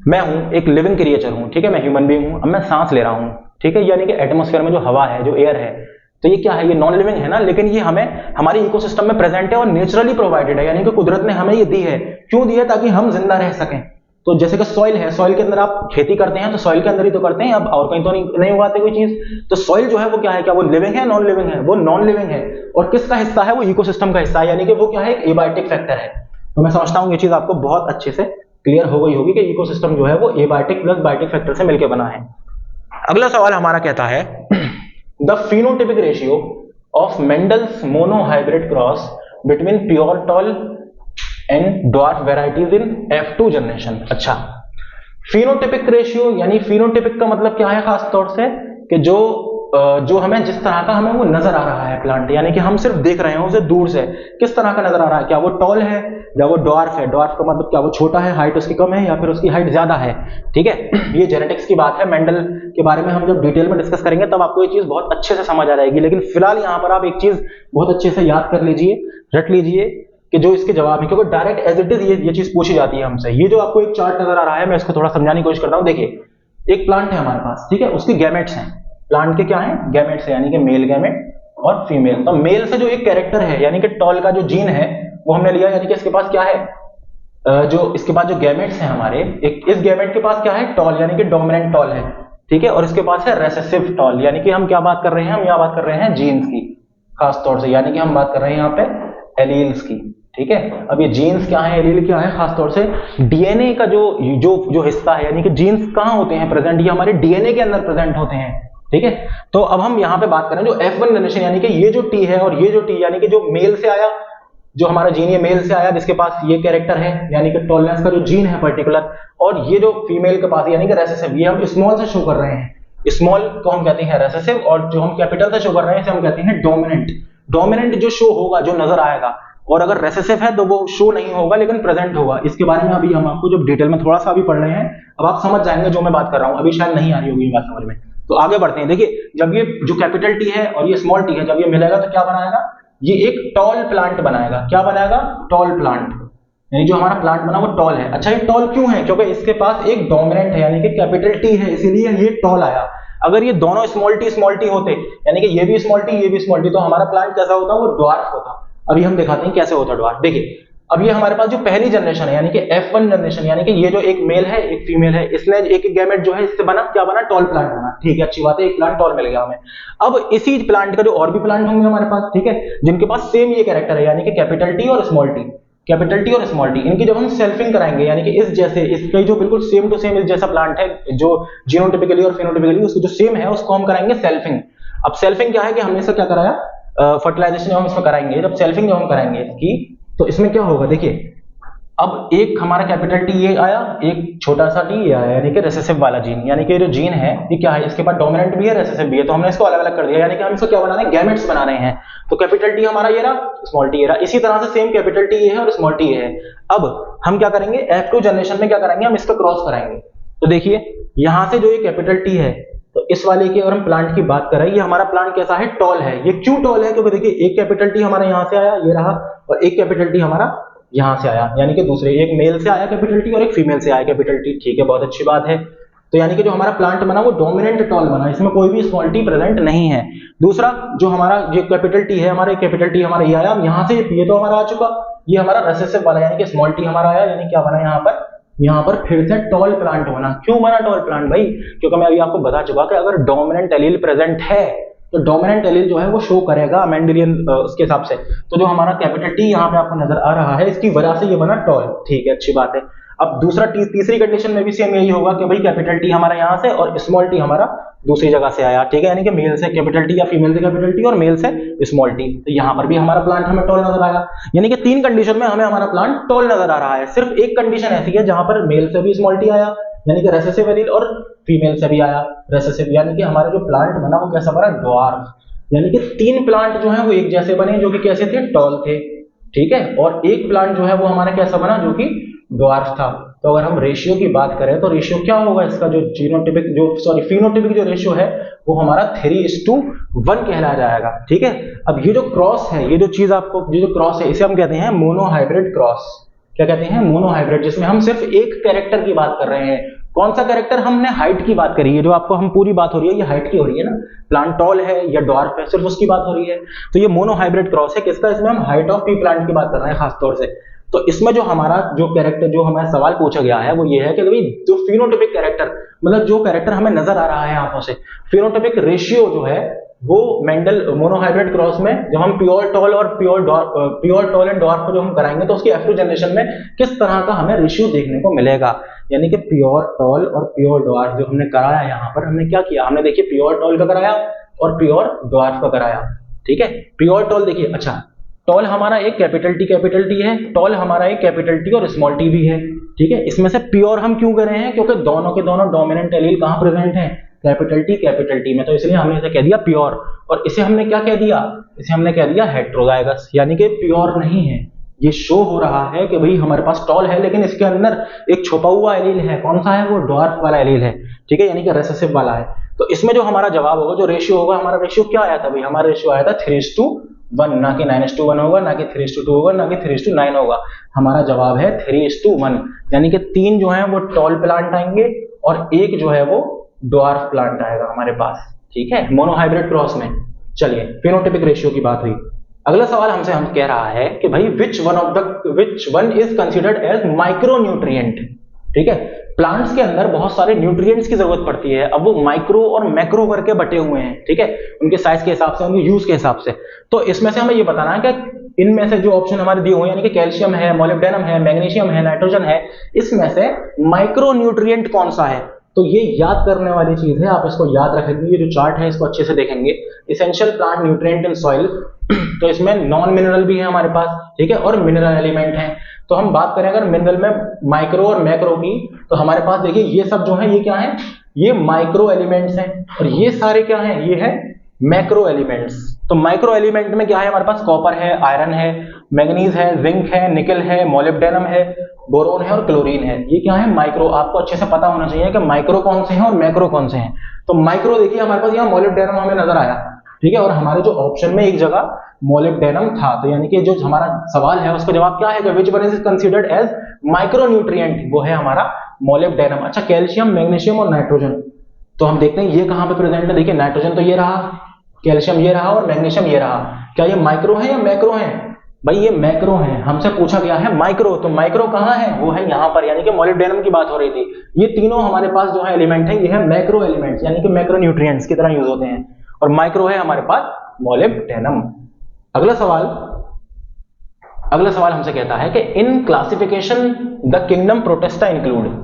मैं हूं एक लिविंग क्रिएचर हूं, ठीक है, मैं ह्यूमन बीइंग हूं, अब मैं सांस ले रहा हूं, ठीक है, यानी कि एटमॉस्फेयर में जो हवा है, जो एयर है, तो ये क्या है? ये नॉन लिविंग है ना, लेकिन ये हमें हमारे इकोसिस्टम में प्रेजेंट है और नेचुरली प्रोवाइडेड है, यानी कि कुदरत ने हमें ये दी है। क्यों दी है? ताकि हम जिंदा रह सकें। तो जैसे कि सॉइल है, सॉइल के अंदर आप खेती करते हैं तो सॉइल के अंदर ही तो करते हैं, अब और कहीं तो नहीं उगाते कोई चीज। तो सॉइल जो है वो क्या है? क्या वो लिविंग है, नॉन लिविंग है? वो नॉन लिविंग है। और किसका हिस्सा है? वो इकोसिस्टम का हिस्सा है, यानी कि वो क्या है? एक एबायोटिक फैक्टर है। तो मैं समझता हूं ये चीज आपको बहुत अच्छे से क्लियर हो गई होगी कि इकोसिस्टम जो है वो एबायोटिक प्लस बायोटिक फैक्टर से मिलकर बना है। अगला सवाल हमारा कहता है the phenotypic ratio of Mendel's monohybrid cross between pure tall and dwarf varieties in F2 generation. अच्छा, फिनोटिपिक रेशियो यानी फिनोटिपिक का मतलब क्या है? खास तौर से कि जो हमें जिस तरह का हमें वो नजर आ रहा है प्लांट, यानी कि हम सिर्फ देख रहे हैं उसे दूर से, किस तरह का नजर आ रहा है? क्या वो टॉल है या वो ड्वार्फ है? ड्वार्फ का मतलब क्या वो छोटा है, हाइट उसकी कम है, या फिर उसकी हाइट ज्यादा है? ठीक है, ये जेनेटिक्स की बात है। मेंडल के बारे में हम जब डिटेल में डिस्कस करेंगे तब आपको ये चीज बहुत अच्छे से समझ आ जाएगी, लेकिन फिलहाल यहाँ पर आप एक चीज बहुत अच्छे से याद कर लीजिए, रट लीजिए कि जो इसके जवाब है, क्योंकि डायरेक्ट एज इट इज ये चीज पूछी जाती है हमसे। ये जो आपको एक चार्ट नजर आ रहा है, मैं इसको थोड़ा समझाने की कोशिश करता हूं। देखिए, एक प्लांट है हमारे पास, ठीक है, उसके गैमेट्स हैं। प्लांट के क्या है? गैमेट्स है, यानी कि मेल गैमेट और फीमेल। तो मेल से जो एक कैरेक्टर है यानी कि टॉल का जो जीन है वो हमने लिया, यानी कि इसके पास क्या है? जो इसके पास जो गैमेट्स हैं हमारे, एक इस गैमेट के पास क्या है? टॉल, यानी कि डोमिनेंट टॉल है, ठीक है, और इसके पास है रेसेसिव टॉल, यानी कि हम क्या बात कर रहे हैं? हम यहाँ बात कर रहे हैं जीन्स की खास तौर से, यानी कि हम बात कर रहे हैं यहाँ पे एलील्स की, ठीक है। अब ये जीन्स क्या है, एलील क्या है? खास तौर से डीएनए का जो जो जो हिस्सा है, यानी कि जीन्स कहाँ होते हैं प्रेजेंट? ये हमारे डीएनए के अंदर प्रेजेंट होते हैं, ठीक है। तो अब हम यहाँ पे बात करें जो F1 जनरेशन, यानी कि ये जो टी है और ये जो टी, यानी कि जो मेल से आया, जो हमारा जीन ये मेल से आया जिसके पास ये कैरेक्टर है, यानी कि टॉलरेंस का जो जीन है पर्टिकुलर, और ये जो फीमेल के पास यानी कि रेसेसिव, ये हम स्मॉल से शो कर रहे हैं। स्मॉल को हम कहते हैं रेसेसिव, और जो हम कैपिटल से शो कर रहे हैं इसे हम कहते हैं डोमिनेंट। डोमिनेंट जो शो होगा, जो नजर आएगा, और अगर रेसेसिव है तो वो शो नहीं होगा लेकिन प्रेजेंट होगा। इसके बारे में अभी हम आपको जब डिटेल में थोड़ा सा अभी पढ़ रहे हैं, अब आप समझ जाएंगे जो मैं बात कर रहा हूं। अभी शायद नहीं आ रही होगी बात समझ में, तो आगे बढ़ते हैं। देखिए, जब ये जो कैपिटल टी है और ये स्मॉल टी है, जब ये मिलेगा तो क्या बनाएगा? ये एक टॉल प्लांट बनाएगा। क्या बनाएगा? टॉल प्लांट, यानी जो हमारा प्लांट बना वो टॉल है। अच्छा, ये टॉल क्यों है? क्योंकि इसके पास एक डोमिनेंट है, यानी कि कैपिटल टी है, इसीलिए ये टॉल आया। अगर ये दोनों स्मॉल टी होते, यानी कि ये भी स्मॉल टी ये भी स्मॉल टी, तो हमारा प्लांट कैसा होता? वो ड्वार्फ होता। अभी हम दिखाते हैं कैसे होता ड्वार्फ। देखिए, अब ये हमारे पास जो पहली जनरेशन है, यानी कि F1 जनरेशन, यानी कि ये जो एक मेल है एक फीमेल है, इसने एक गैमेट जो है इससे बना, क्या बना? टॉल प्लांट बना, ठीक है, अच्छी बात है, एक प्लांट टॉल मिल गया हमें। अब इसी प्लांट का जो और भी प्लांट होंगे हमारे पास, ठीक है, जिनके पास सेम ये कैरेक्टर है, यानी कि कैपिटल टी और स्मॉल टी, कैपिटल टी और स्मॉल टी, इनकी जब हम सेल्फिंग कराएंगे, यानी कि इस जैसे इसके जो बिल्कुल सेम टू सेम इस जैसा प्लांट है, जो जीनोटिपिकली और फिनोटिपिकली उसको जो सेम है उसको हम कराएंगे सेल्फिंग। अब सेल्फिंग क्या है कि हमने इसका क्या कराया? फर्टिलाइजेशन जब हम इसमें कराएंगे, जब सेल्फिंग जब हम कराएंगे इसकी, तो इसमें क्या होगा? देखिए, अब एक हमारा कैपिटल टी ये आया, एक छोटा सा टी ये आया, यानी कि रेसेसिव वाला जीन, यानी कि जो जीन है ये क्या है? इसके पास डोमिनेंट भी है, रेसेसिव भी है, तो हमने इसको अलग अलग कर दिया, यानी कि हम इसको क्या बना रहे हैं? गैमेट्स बना रहे हैं। तो कैपिटल टी हमारा ये रहा, स्मॉल टी ये रहा, इसी तरह से सेम कैपिटल टी ये है और स्मॉल टी ये है। अब हम क्या करेंगे? F2 जनरेशन में क्या करेंगे? हम इसको क्रॉस कराएंगे। तो देखिए, यहां से जो ये कैपिटल टी है, तो इस वाले की अगर हम प्लांट की बात करें, ये हमारा प्लांट कैसा है? टॉल है। ये क्यों टॉल है? क्योंकि देखिए, एक कैपिटल टी हमारा यहां से आया, ये रहा, और एक कैपिटल टी हमारा यहां से आया, यानी कि दूसरे, एक मेल से आया कैपिटल टी और एक फीमेल से आया कैपिटल टी, ठीक है, बहुत अच्छी बात है। तो यानी कि जो हमारा प्लांट बना वो डोमिनेंट टॉल बना, इसमें कोई भी स्मॉल टी प्रेजेंट नहीं है। दूसरा, जो हमारा जो कैपिटल टी है, हमारा कैपिटल टी हमारा ये आया, यहां से ये तो हमारा आ चुका, ये हमारा रेसेसिव वाला, यानी कि स्मॉल टी हमारा आया, यानी क्या बना यहाँ पर फिर से टॉल प्लांट होना। क्यों बना टॉल प्लांट भाई? क्योंकि मैं अभी आपको बता चुका कि अगर डोमिनेंट एलील प्रेजेंट है तो डोमिनेंट एलील जो है वो शो करेगा मेंडेलियन उसके हिसाब से। तो जो हमारा कैपिटल टी यहाँ पे आपको नजर आ रहा है, इसकी वजह से ये बना टॉल। ठीक है, अच्छी बात है। अब दूसरा तीसरी कंडीशन में भी सेम यही होगा कि भाई कैपिटल टी हमारा यहाँ से और स्मॉल टी हमारा दूसरी जगह से आया। ठीक है, यानी कि मेल से कैपिटल टी या फीमेल से कैपिटल टी और मेल से स्मॉल टी। तो यहाँ पर भी हमारा प्लांट हमें टॉल नजर आया। यानी कि 3 कंडीशन में हमें हमारा प्लांट टॉल नजर आ रहा है। सिर्फ एक कंडीशन ऐसी है जहां पर मेल से भी स्मॉल टी आया यानी कि रेसेसिव एलील, और फीमेल से भी आया रेसेसिव, यानी कि हमारा जो प्लांट बना वो कैसा बना, ड्वार्फ। यानी कि 3 प्लांट जो है वो एक जैसे बने जो कि कैसे थे, टॉल थे। ठीक है, और एक प्लांट जो है वो हमारा कैसा बना, जो कि ड्वार्फ था। तो अगर हम रेशियो की बात करें तो रेशियो क्या होगा इसका, जो जीनोटिपिक फिनोटिपिक जो रेशियो है वो हमारा 3:1 कहलाया जाएगा। ठीक है, अब ये जो क्रॉस है, ये जो चीज आपको, ये जो क्रॉस है, इसे हम कहते हैं मोनोहाइब्रिड क्रॉस। क्या कहते हैं, मोनोहाइब्रिड, जिसमें हम सिर्फ एक कैरेक्टर की बात कर रहे हैं। कौन सा कैरेक्टर, हमने हाइट की बात करी है, जो आपको हम पूरी बात हो रही है ये हाइट की हो रही है ना, प्लांट टॉल है या डॉर्फ है, सिर्फ उसकी बात हो रही है। तो ये मोनोहाइब्रिड क्रॉस है किसका, इसमें हम हाइट ऑफ पी प्लांट की बात कर रहे हैं खासतौर से। तो इसमें जो हमारा जो कैरेक्टर, जो हमें सवाल पूछा गया है वो ये है कि भाई जो फिनोटिपिक कैरेक्टर, मतलब जो कैरेक्टर हमें नजर आ रहा है आंखों से, फिनोटिपिक रेशियो जो है वो मेंडल मोनोहाइब्रिड क्रॉस में जब हम प्योर टॉल और प्योर टॉल एंड डॉर्फ को जो हम कराएंगे तो उसकी F2 जनरेशन में किस तरह का हमें रेशियो देखने को मिलेगा। यानी कि प्योर टॉल और प्योर डॉर्फ जो हमने कराया, यहाँ पर हमने क्या किया, हमने देखिए प्योर टॉल का कराया और प्योर डॉर्फ का कराया। ठीक है, प्योर टॉल देखिए, अच्छा टॉल हमारा एक कैपिटल टी है, टॉल हमारा एक कैपिटल टी और स्मॉल टी भी है। ठीक है, इसमें से प्योर हम क्यों कर रहे हैं, क्योंकि दोनों के दोनों डोमिनेंट एलील कहां प्रेजेंट है, कैपिटल टी में, तो इसलिए हमने इसे कह दिया प्योर। और इसे हमने क्या कह दिया, इसे हमने कह दिया हेट्रोजाइगस, यानी कि प्योर नहीं है। ये शो हो रहा है कि भाई हमारे पास टॉल है लेकिन इसके अंदर एक छुपा हुआ एलील है। कौन सा है, वो डॉर्फ वाला एलील है। ठीक है, यानी कि रेसेसिव वाला है। तो इसमें जो हमारा जवाब होगा, जो रेशियो होगा, हमारा रेशियो क्या आया था भाई, हमारा रेशियो आया था 3:1, ना कि 9:1 होगा, ना कि 3:2 होगा, ना कि 3:9 होगा। हमारा जवाब है 3:1, यानी कि 3 जो है वो टॉल प्लांट आएंगे और 1 जो है वो डॉर्फ प्लांट आएगा हमारे पास। ठीक है, मोनोहाइब्रिड क्रॉस में। चलिए, फिनोटिपिक रेशियो की बात हुई। अगला सवाल हमसे हम कह रहा है कि भाई which one is considered as micronutrient. ठीक है, प्लांट्स के अंदर बहुत सारे न्यूट्रिएंट्स की जरूरत पड़ती है। अब वो माइक्रो और मैक्रो करके बटे हुए हैं। ठीक है, उनके साइज के हिसाब से, उनके यूज के हिसाब से। तो इसमें से हमें ये बताना है कि इनमें से जो ऑप्शन हमारे दिए हुए हैं, यानी कि कैल्शियम है, मोलिब्डेनम है, मैग्नीशियम है, नाइट्रोजन है, इसमें से माइक्रो न्यूट्रिएंट कौन सा है। तो ये याद करने वाली चीज है, आप इसको याद रखेंगे। ये जो चार्ट है इसको अच्छे से देखेंगे। Essential plant nutrient in soil, तो इसमें नॉन मिनरल भी है हमारे पास। ठीक है, और मिनरल एलिमेंट है। तो हम बात करें अगर मिनरल में माइक्रो और मैक्रो की, तो हमारे पास देखिए ये सब जो है ये क्या है, ये माइक्रो एलिमेंट्स हैं, और ये सारे क्या हैं, ये है मैक्रो एलिमेंट्स। तो माइक्रो एलिमेंट में क्या है, हमारे पास कॉपर है, आयरन है, मैग्नीज है, जिंक है, निकल है, मोलिब्डेनम है, बोरोन है और क्लोरीन है। ये क्या है, माइक्रो। आपको अच्छे से पता होना चाहिए कि माइक्रो कौन से हैं और मैक्रो कौन से हैं। तो माइक्रो देखिए हमारे पास यहाँ मोलिब्डेनम हमें नजर आया। ठीक है, और हमारे जो ऑप्शन में एक जगह मोलिब्डेनम था, तो यानी कि जो हमारा सवाल है उसका जवाब क्या है, which one is considered as micronutrient, वो है हमारा मोलिब्डेनम। अच्छा, कैल्शियम, मैग्नीशियम और नाइट्रोजन, तो हम देखते हैं ये कहां पे प्रेजेंट है। देखिए नाइट्रोजन तो ये रहा, कैल्शियम ये रहा और मैग्नीशियम ये रहा। क्या ये माइक्रो है या मैक्रो है, भाई ये मैक्रो है। हमसे पूछा गया है माइक्रो, तो माइक्रो कहां है, वो है यहां पर, यानी कि मोलिब्डेनम की बात हो रही थी। ये तीनों हमारे पास जो है एलिमेंट है, ये है मैक्रो एलिमेंट्स, यानी कि मैक्रो न्यूट्रिएंट्स की तरह यूज होते हैं, और माइक्रो है हमारे पास मोलिब्डेनम। अगला सवाल हमसे कहता है कि in classification the kingdom protista include.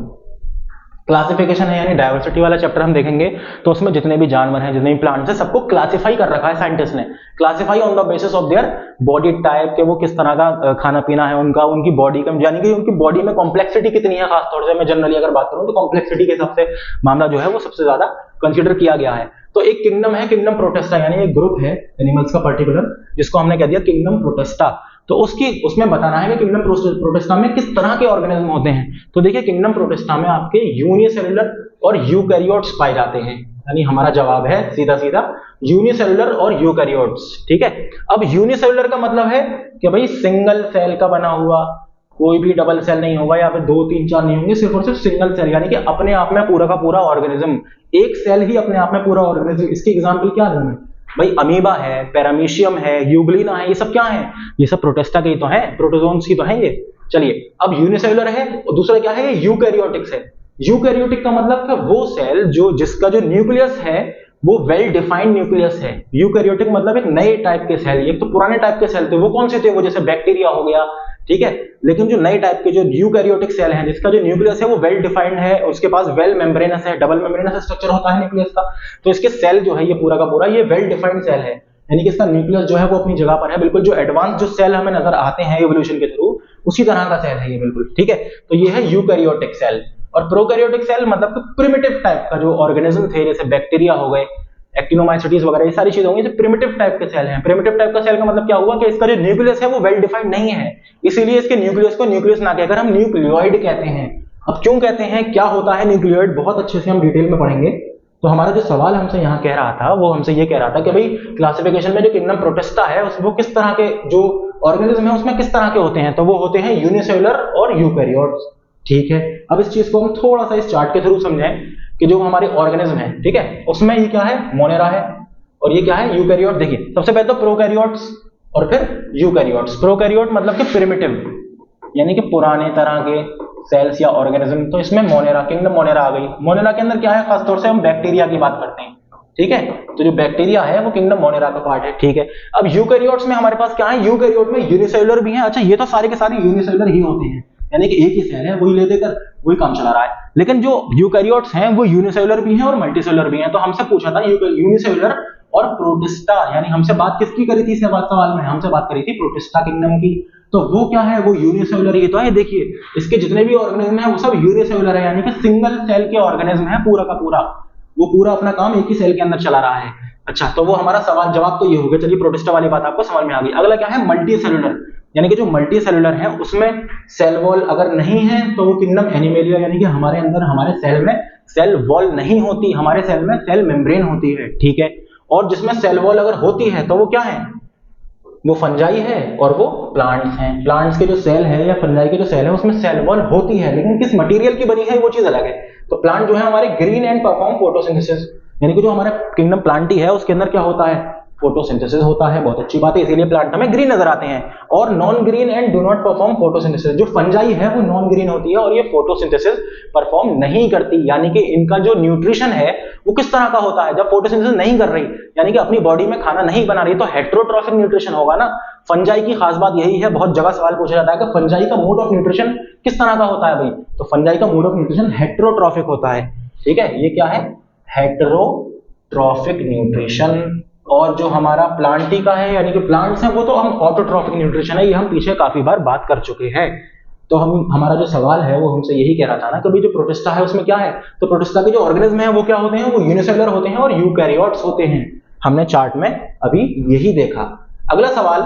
Classification है यानी डायवर्सिटी वाला चैप्टर हम देखेंगे, तो उसमें जितने भी जानवर हैं, जितने भी प्लांट्स हैं, सबको क्लासिफाई कर रखा है साइंटिस्ट ने। Classify on the basis of their body type, के वो किस तरह का खाना पीना है उनका, उनकी बॉडी का, यानी कि उनकी बॉडी में कॉम्प्लेक्सिटी कितनी है। खासतौर से मैं जनरली अगर बात करूं तो कॉम्प्लेक्सिटी के हिसाब से मामला जो है वो सबसे ज्यादा कंसिडर किया गया है। तो एक किंगडम है, किंगडम प्रोटिस्टा, यानी एक ग्रुप है एनिमल्स का पर्टिकुलर, जिसको हमने कह दिया किंगडम प्रोटिस्टा। तो उसमें बताना है कि किंगडम प्रोटिस्टा में किस तरह के ऑर्गेनिज्म होते हैं। तो देखिए किंगडम प्रोटिस्टा में आपके यूनिसेलुलर और यूकैरियोट्स पाए जाते हैं, यानी हमारा जवाब है सीधा सीधा यूनिसेलुलर और यूकैरियोट्स। ठीक है, अब यूनिसेलुलर का मतलब है कि भाई सिंगल सेल का बना हुआ, कोई भी डबल सेल नहीं होगा, या फिर 2 3 4 नहीं होंगे, सिर्फ और सिर्फ सिंगल सेल, यानी कि अपने आप में पूरा का पूरा ऑर्गेनिज्म, एक सेल ही अपने आप में पूरा ऑर्गेनिज्म। इसकी एग्जांपल क्या दूं मैं, भाई अमीबा है, पैरामीशियम है, यूग्लिना है, ये सब क्या है, ये सब प्रोटिस्टा के ही तो हैं, प्रोटोजोन्स ही तो हैं ये। चलिए, अब यूनिसेलुलर है, और दूसरा क्या है, यूकैरियोटिक्स है। यूकैरियोटिक का मतलब कि वो सेल जो जिसका जो न्यूक्लियस है वो वेल डिफाइंड न्यूक्लियस है। यूकैरियोटिक मतलब एक नए टाइप के सेल, एक तो पुराने टाइप के सेल थे, वो कौन से थे, वो जैसे बैक्टीरिया हो गया, ठीक है। लेकिन जो नए टाइप के जो यूकैरियोटिक सेल हैं, जिसका जो न्यूक्लियस है वो वेल डिफाइंड है, उसके पास वेल मेम्ब्रेनस है, डबल मेम्ब्रेनस स्ट्रक्चर होता है न्यूक्लियस का, तो इसके सेल जो है ये पूरा का पूरा ये वेल डिफाइंड सेल है, यानी कि इसका न्यूक्लियस जो है वो अपनी जगह पर है, बिल्कुल जो एडवांस जो सेल हमें नजर आते हैं इवोल्यूशन के थ्रू, उसी तरह का सेल है ये बिल्कुल, ठीक है। तो ये है यूकैरियोटिक सेल। और प्रोकैरियोटिक सेल मतलब प्रिमिटिव टाइप का जो ऑर्गेनिज्म थे, जैसे बैक्टीरिया हो गए, एक्टिनोमाइसीटीज वगैरह, ये सारी चीजें होंगी जो प्रिमिटिव टाइप के सेल हैं। प्रिमिटिव टाइप का सेल का मतलब क्या हुआ कि इसका जो न्यूक्लियस है वो वेल डिफाइंड नहीं है, इसीलिए इसके न्यूक्लियस को न्यूक्लियस ना कहकर हम न्यूक्लियोइड कहते हैं। अब क्यों कहते हैं, क्या होता है न्यूक्लियोइड, बहुत अच्छे से हम डिटेल में पढ़ेंगे। तो हमारा जो सवाल हमसे यहाँ कह रहा था, वो हमसे ये कह रहा था कि भाई क्लासिफिकेशन में जो किंगडम प्रोटिस्टा है वो किस तरह के जो ऑर्गेनिज्म है उसमें किस तरह के होते हैं, तो वो होते हैं यूनिसेलुलर और यूकैरियोट्स, ठीक है। अब इस चीज को हम थोड़ा सा इस चार्ट के थ्रू समझें कि जो हमारे ऑर्गेनिज्म है, ठीक है, उसमें ये क्या है, मोनेरा है, और ये क्या है, यूकैरियोट। देखिए सबसे पहले तो प्रोकैरियोट्स और फिर यूकैरियोट्स। प्रोकैरियोट मतलब कि प्रिमिटिव, यानी कि पुराने तरह के सेल्स या ऑर्गेनिज्म, तो इसमें मोनेरा, किंगडम मोनेरा आ गई। मोनेरा के अंदर क्या है, खासतौर से हम बैक्टीरिया की बात करते हैं, ठीक है, तो जो बैक्टीरिया है वो किंगडम मोनेरा का पार्ट है, ठीक है। अब यूकैरियोट्स में हमारे पास क्या है, यूकैरियोट में यूनिसेलुलर भी है, अच्छा ये तो सारे के सारे यूनिसेलुलर ही होते हैं, यानी कि एक ही सेल है, वही ले देकर वही काम चला रहा है। लेकिन जो यूकैरियोट्स हैं वो यूनिसेलुलर भी हैं और मल्टीसेलुलर भी हैं। तो हमसे पूछा था यूनिसेलुलर और प्रोटिस्टा, यानी हमसे बात किसकी करी थी सवाल में, हमसे बात करी थी प्रोटिस्टा किंगडम की। तो वो क्या है, वो यूनिसेलुलर ही तो है। देखिए इसके जितने भी ऑर्गेनिज्म है वो सब यूनिसेलुलर है, यानी कि सिंगल सेल के ऑर्गेनिज्म है पूरा का पूरा, वो पूरा अपना काम एक ही सेल के अंदर चला रहा है। अच्छा, तो वो हमारा सवाल जवाब तो ये हो गया। चलिए प्रोटिस्टा वाली बात आपको समझ में आ गई। अगला क्या है, मल्टी सेलुलर, यानी कि जो मल्टी सेलुलर है उसमें सेल वॉल अगर नहीं है तो वो किंगडम एनिमेलिया, यानी कि हमारे अंदर हमारे सेल में सेल वॉल नहीं होती, हमारे सेल में सेल मेम्ब्रेन होती है, ठीक है। और जिसमें सेल वॉल अगर होती है तो वो क्या है, वो फंजाई है और वो प्लांट्स हैं। प्लांट्स के जो सेल है या फंजाई के जो सेल है उसमें सेल वॉल होती है, लेकिन किस मटेरियल की बनी है वो चीज अलग है। तो प्लांट जो है हमारे ग्रीन एंड परफॉर्म फोटोसिंथेसिस, यानी कि जो हमारा किंगडम प्लांट ही है उसके अंदर क्या होता है, फोटोसिंथेसिस होता है, बहुत अच्छी बात है, इसीलिए प्लांट हमें ग्रीन नजर आते हैं। और non green and do not perform photosynthesis, जो फंजाई है वो नॉन ग्रीन होती है और ये फोटोसिंथेसिस परफॉर्म नहीं करती, यानी कि इनका जो न्यूट्रिशन है वो किस तरह का होता है, जब फोटोसिंथेसिस नहीं कर रही, यानी कि अपनी बॉडी में खाना नहीं बना रही, तो हेटेरोट्रॉफिक न्यूट्रिशन होगा ना। फंजाई की खास बात यही है, बहुत जगह सवाल पूछा जाता है कि फंजाई का मोड ऑफ न्यूट्रिशन किस तरह का होता है भाई, तो फंजाई का मोड ऑफ न्यूट्रिशन हेटेरोट्रॉफिक होता है, ठीक है। ये क्या है, हेटेरोट्रॉफिक न्यूट्रिशन। और जो हमारा प्लांटी का है, यानी कि प्लांट्स हैं, वो तो हम ऑटोट्रॉफिक न्यूट्रिशन है, ये हम पीछे काफी बार बात कर चुके हैं। तो हमारा जो सवाल है वो हमसे यही कह रहा था ना कि भाई जो प्रोटिस्टा है उसमें क्या है, तो प्रोटिस्टा के जो ऑर्गेनिज्म है वो क्या होते हैं, वो यूनिसेलुलर होते हैं और यूकैरियोट्स होते हैं। हमने चार्ट में अभी यही देखा। अगला सवाल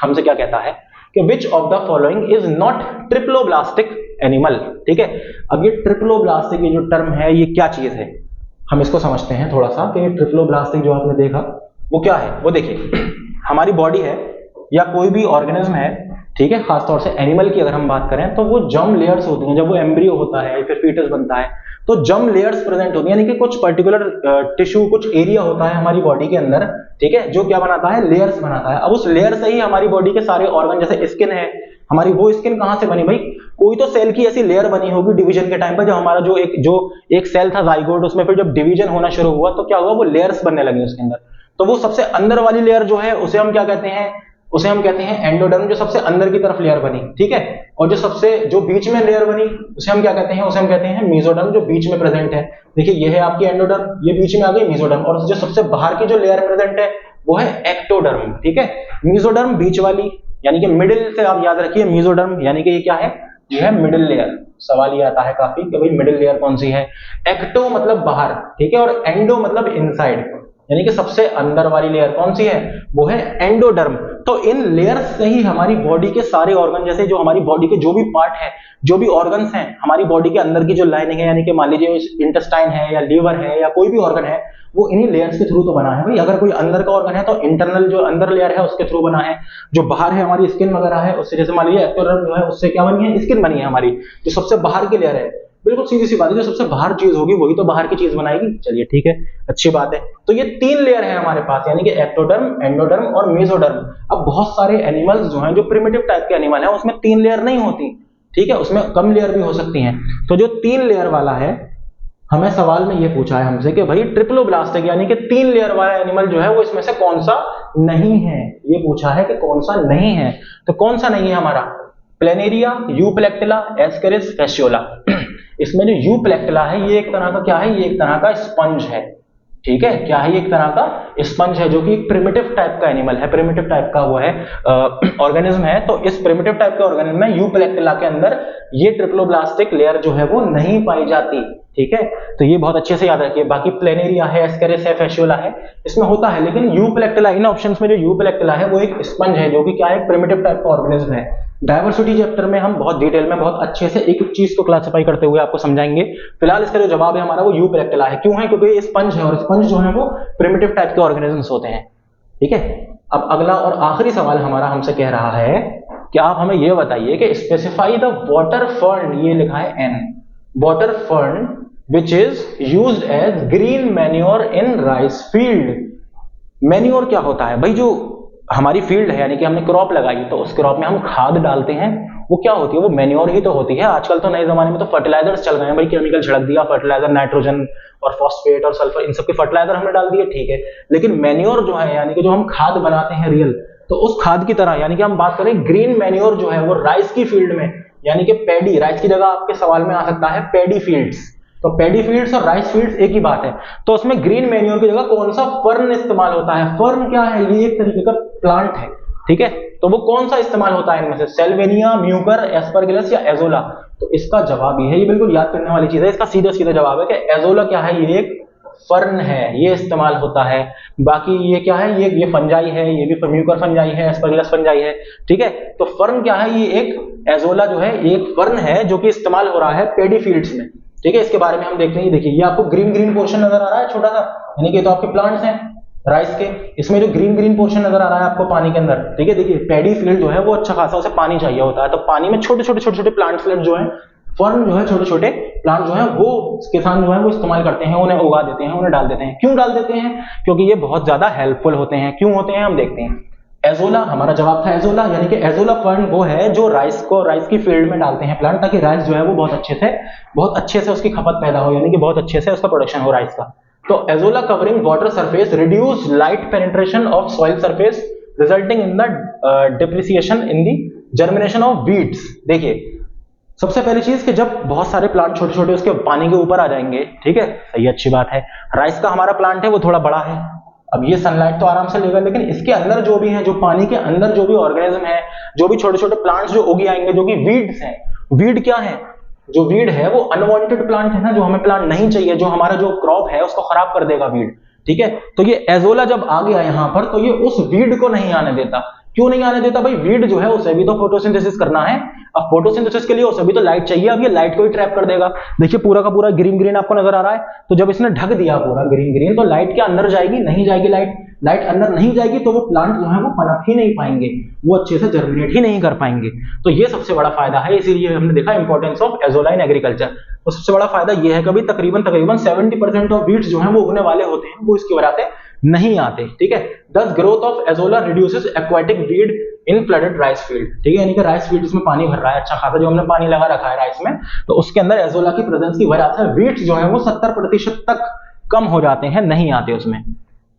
हमसे क्या कहता है कि which of the following is not triploblastic animal, ठीक है। अब ये ट्रिप्लोब्लास्टिक ये जो टर्म है ये क्या चीज है, हम इसको समझते हैं थोड़ा सा कि ट्रिप्लोब्लास्टिक जो आपने देखा वो क्या है। वो देखिए हमारी बॉडी है या कोई भी ऑर्गेनिज्म है, ठीक है, खासतौर से एनिमल की अगर हम बात करें तो वो जर्म लेयर्स होती हैं। जब वो एम्ब्रियो होता है फिर फीटस बनता है तो जर्म लेयर्स प्रेजेंट होती हैं, यानी कि कुछ पर्टिकुलर टिश्यू, कुछ एरिया होता है हमारी बॉडी के अंदर, ठीक है, जो क्या बनाता है, लेयर्स बनाता है। अब उस लेयर से ही हमारी बॉडी के सारे ऑर्गन, जैसे स्किन है हमारी, वो स्किन कहां से बनी भाई, कोई तो सेल की ऐसी लेयर बनी होगी डिवीजन के टाइम पर, जब हमारा जो एक सेल था जाइगोट, उसमें फिर जब डिवीजन होना शुरू हुआ तो क्या हुआ, वो लेयर्स बनने लगी उसके अंदर। तो वो सबसे अंदर वाली लेयर जो है उसे हम क्या कहते हैं, उसे हम कहते हैं एंडोडर्म, जो सबसे अंदर की तरफ लेयर बनी, ठीक है। और जो बीच में लेयर बनी उसे हम क्या कहते हैं, उसे हम कहते हैं मेसोडर्म, जो बीच में प्रेजेंट है। देखिए ये है आपकी एंडोडर्म, ये बीच में आ गई मेसोडर्म, और जो सबसे बाहर की जो लेयर प्रेजेंट है वो है एक्टोडर्म, ठीक है। मेसोडर्म बीच वाली, यानी कि मिडिल से आप याद रखिए, मेसोडर्म यानी कि ये क्या है, ये है मिडिल लेयर। सवाल ये आता है काफी कि भाई मिडिल लेयर कौन सी है। एक्टो मतलब बाहर, ठीक है, और एंडो मतलब इनसाइड, यानी कि सबसे अंदर वाली लेयर कौन सी है, वो है एंडोडर्म। तो इन लेयर्स से ही हमारी बॉडी के सारे ऑर्गन, जैसे जो हमारी बॉडी के जो भी पार्ट है, जो भी ऑर्गन्स हैं हमारी बॉडी के अंदर की जो लाइनिंग है, यानी कि मान लीजिए इंटेस्टाइन है या लीवर है या कोई भी ऑर्गन है, वो इन्हीं लेयर्स के थ्रू तो बना है भाई। अगर कोई अंदर का ऑर्गन है तो इंटरनल जो अंदर लेयर है उसके थ्रू बना है, जो बाहर है हमारी स्किन वगैरह है उससे, जैसे मान लीजिए एक्टोडर्म जो है उससे क्या बनी है, स्किन बनी है हमारी, जो सबसे बाहर की लेयर है। बिल्कुल सीधी सी बात है, जो सबसे बाहर चीज होगी वही तो बाहर की चीज बनाएगी। चलिए ठीक है, अच्छी बात है। तो ये तीन लेयर है हमारे पास, यानी कि एक्टोडर्म, एंडोडर्म और मेसोडर्म। अब बहुत सारे एनिमल्स जो हैं, जो प्रिमिटिव टाइप के एनिमल हैं, उसमें तीन लेयर नहीं होती, ठीक है, उसमें कम लेयर भी हो सकती हैं। तो जो तीन लेयर वाला है हमें सवाल में ये पूछा है हमसे कि भाई ट्रिप्लोब्लास्टिक यानी कि 3 लेयर वाला एनिमल जो है वो इसमें से कौन सा नहीं है, ये पूछा है कि कौन सा नहीं है। तो कौन सा नहीं है हमारा? Planaria, Euplectella, Ascaris, Fasciola. इसमें जो यूप्लेक्टिला है ये एक तरह का क्या है? ये एक तरह का स्पंज है, ठीक है। क्या है? ये एक तरह का स्पंज है जो कि एक प्रिमिटिव टाइप का एनिमल है, प्रिमिटिव टाइप का वो है ऑर्गेनिज्म है। तो इस प्रिमिटिव टाइप के ऑर्गेनिज्म में यूप्लेक्टिला के अंदर ये ट्रिप्लोब्लास्टिक लेयर जो है वो नहीं पाई जाती, ठीक है। तो ये बहुत अच्छे से याद रखिए। बाकी प्लेनेरिया है, एस्केरिस है, फैसियोला है, इसमें होता है, लेकिन यूप्लेक्टिला, इन ऑप्शंस में जो यूप्लेक्टिला है वो एक स्पंज है जो कि क्या है? प्रिमिटिव टाइप का ऑर्गेनिज्म है। डायवर्सिटी चैप्टर में हम बहुत डिटेल में बहुत अच्छे से एक एक चीज को क्लासिफाई करते हुए आपको समझाएंगे। फिलहाल इसका जो जवाब है हमारा वो यूप्लेक्टिला है। क्यों है? क्योंकि ये स्पंज है और स्पंज जो है वो प्रिमिटिव टाइप के ऑर्गेनिजम्स होते हैं, ठीक है। अब अगला और आखिरी सवाल हमारा हमसे कह रहा है कि आप हमें यह बताइए कि स्पेसिफाई द वाटर फर्न, ये लिखा है an, water fern which is used as green manure in rice field. Manure क्या होता है भाई? जो हमारी फील्ड है यानी कि हमने क्रॉप लगाई तो उस क्रॉप में हम खाद डालते हैं, वो क्या होती है? वो मैन्योर ही तो होती है। आजकल तो नए जमाने में तो फर्टिलाइजर्स चल रहे हैं भाई, केमिकल छिड़क दिया, फर्टिलाइजर, नाइट्रोजन और फॉस्फेट और सल्फर, इन सब के फर्टिलाइजर हमने डाल दिए, ठीक है। लेकिन मैन्योर जो है यानी कि जो हम खाद बनाते हैं रियल, तो उस खाद की तरह यानी कि हम बात करें ग्रीन मैन्योर जो है वो राइस की फील्ड में, यानी कि पैडी, राइस की जगह आपके सवाल में आ सकता है पैडी फील्ड्स, तो पैडी फील्ड्स और राइस फील्ड्स एक ही बात है। तो उसमें ग्रीन मैन्योर की जगह कौन सा फर्न इस्तेमाल होता है? फर्न क्या है? ये एक तरीके का प्लांट है, ठीक है। तो वो कौन सा इस्तेमाल होता है इनमें से? सेल्वेनिया, म्यूकर, एस्परगिलस या एजोला? तो इसका जवाब ये है, ये बिल्कुल याद करने वाली चीज है। इसका सीधा सीधा जवाब है कि एजोला क्या है? ये एक फर्न है, ये इस्तेमाल होता है। बाकी ये क्या है? ये फंजाई है, ये भी म्यूकर फंजाई है, एस्परगिलस फंजाई है, ठीक है। तो फर्न क्या है? ये एक एजोला जो है एक फर्न है जो कि इस्तेमाल हो रहा है पेडी फील्ड्स में, ठीक है। इसके बारे में हम देखते हैं। देखिए ये आपको ग्रीन ग्रीन पोर्शन नजर आ रहा है छोटा सा, यानी कि तो आपके प्लांट्स हैं राइस के, इसमें जो ग्रीन ग्रीन पोर्शन नजर आ रहा है आपको पानी के अंदर, ठीक है। देखिए पैडी फील्ड जो है वो अच्छा खासा उसे पानी चाहिए होता है, तो पानी में छोटे छोटे प्लांट्सलेट जो है, फर्न जो है, छोटे छोटे प्लांट जो है वो किसान जो है वो इस्तेमाल करते हैं, उन्हें उगा देते हैं, उन्हें डाल देते हैं। क्यों डाल देते हैं? क्योंकि ये बहुत ज्यादा हेल्पफुल होते हैं। क्यों होते हैं हम देखते हैं। एजोला, हमारा जवाब था एजोला, यानी कि एजोला फर्न वो है जो राइस की फील्ड में डालते हैं प्लांट, ताकि राइस जो है वो बहुत अच्छे से उसकी खपत पैदा हो, यानी कि बहुत अच्छे से उसका प्रोडक्शन हो राइस का। तो azolla covering water surface reduce light penetration of soil surface resulting in the depreciation in the germination of weeds. देखिए सबसे पहली चीज कि जब बहुत सारे प्लांट छोटे छोटे उसके पानी के ऊपर आ जाएंगे, ठीक है, सही, अच्छी बात है। राइस का हमारा प्लांट है वो थोड़ा बड़ा है, अब ये सनलाइट तो आराम से लेगा, लेकिन इसके अंदर जो भी है, जो पानी के अंदर जो भी ऑर्गेनिज्म है, जो भी छोटे छोटे प्लांट्स जो उगी आएंगे, जो कि वीड्स हैं। वीड क्या है? जो वीड है वो अनवांटेड प्लांट है ना, जो हमें प्लांट नहीं चाहिए, जो हमारा जो क्रॉप है उसको खराब कर देगा वीड, ठीक है। तो ये एजोला जब आ गया यहां पर, तो ये उस वीड को नहीं आने देता। क्यों नहीं आने देता भाई? वीड जो है उसे भी तो फोटोसिंथेसिस करना है, अब फोटोसिंथेसिस के लिए उसे भी तो लाइट चाहिए, अब ये लाइट को ही ट्रैप कर देगा। देखिए पूरा का पूरा ग्रीन ग्रीन आपको नजर आ रहा है, तो जब इसने ढक दिया पूरा ग्रीन ग्रीन, तो लाइट के अंदर जाएगी नहीं जाएगी? लाइट अंदर नहीं जाएगी, तो वो प्लांट जो है वो पनप ही नहीं पाएंगे, वो अच्छे से जर्मिनेट ही नहीं कर पाएंगे। तो ये सबसे बड़ा फायदा है, इसीलिए हमने देखा importance of azolla in agriculture. तो सबसे बड़ा फायदा ये है कि तकरीबन 70% ऑफ वीड्स जो है वो उगने वाले होते हैं, वो इसकी वजह से नहीं आते, ठीक है। दस growth of azolla reduces aquatic weed in flooded rice field, ठीक है, यानी कि राइस फील्ड में पानी भर रहा है अच्छा खासा, जो हमने पानी लगा रखा है राइस में, तो उसके अंदर एजोला की प्रेजेंस की वजह से वीड्स जो है वो 70% तक कम हो जाते हैं, नहीं आते उसमें।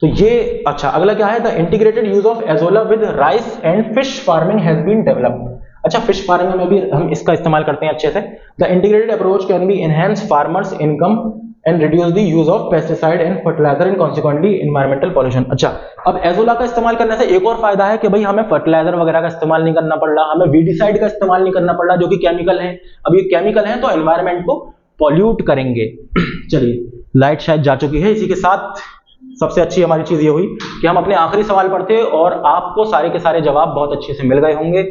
तो ये अच्छा, अगला क्या है? The integrated use of Azolla with rice and fish farming has been developed. अच्छा, फिश फार्मिंग में भी हम इसका इस्तेमाल करते हैं अच्छे से। The integrated approach can be enhance farmers income and reduce the use of pesticide and fertilizer and consequently environmental pollution। अच्छा, अब एजोला का इस्तेमाल करने से एक और फायदा है कि भाई हमें फर्टिलाइजर वगैरह का इस्तेमाल नहीं करना पड़ रहा, हमें वीडिसाइड का इस्तेमाल नहीं करना पड़ रहा, जो कि केमिकल है। अब ये केमिकल है तो एनवायरमेंट को पॉल्यूट करेंगे। चलिए लाइट शायद जा चुकी है, इसी के साथ सबसे अच्छी हमारी चीज ये हुई कि हम अपने आखिरी सवाल पढ़ते और आपको सारे के सारे जवाब बहुत अच्छे से मिल गए होंगे।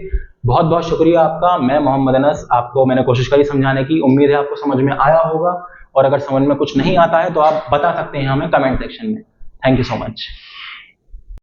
बहुत बहुत शुक्रिया आपका। मैं मोहम्मद अनस, आपको मैंने कोशिश करी समझाने की, उम्मीद है आपको समझ में आया होगा, और अगर समझ में कुछ नहीं आता है तो आप बता सकते हैं हमें कमेंट सेक्शन में। Thank you so much.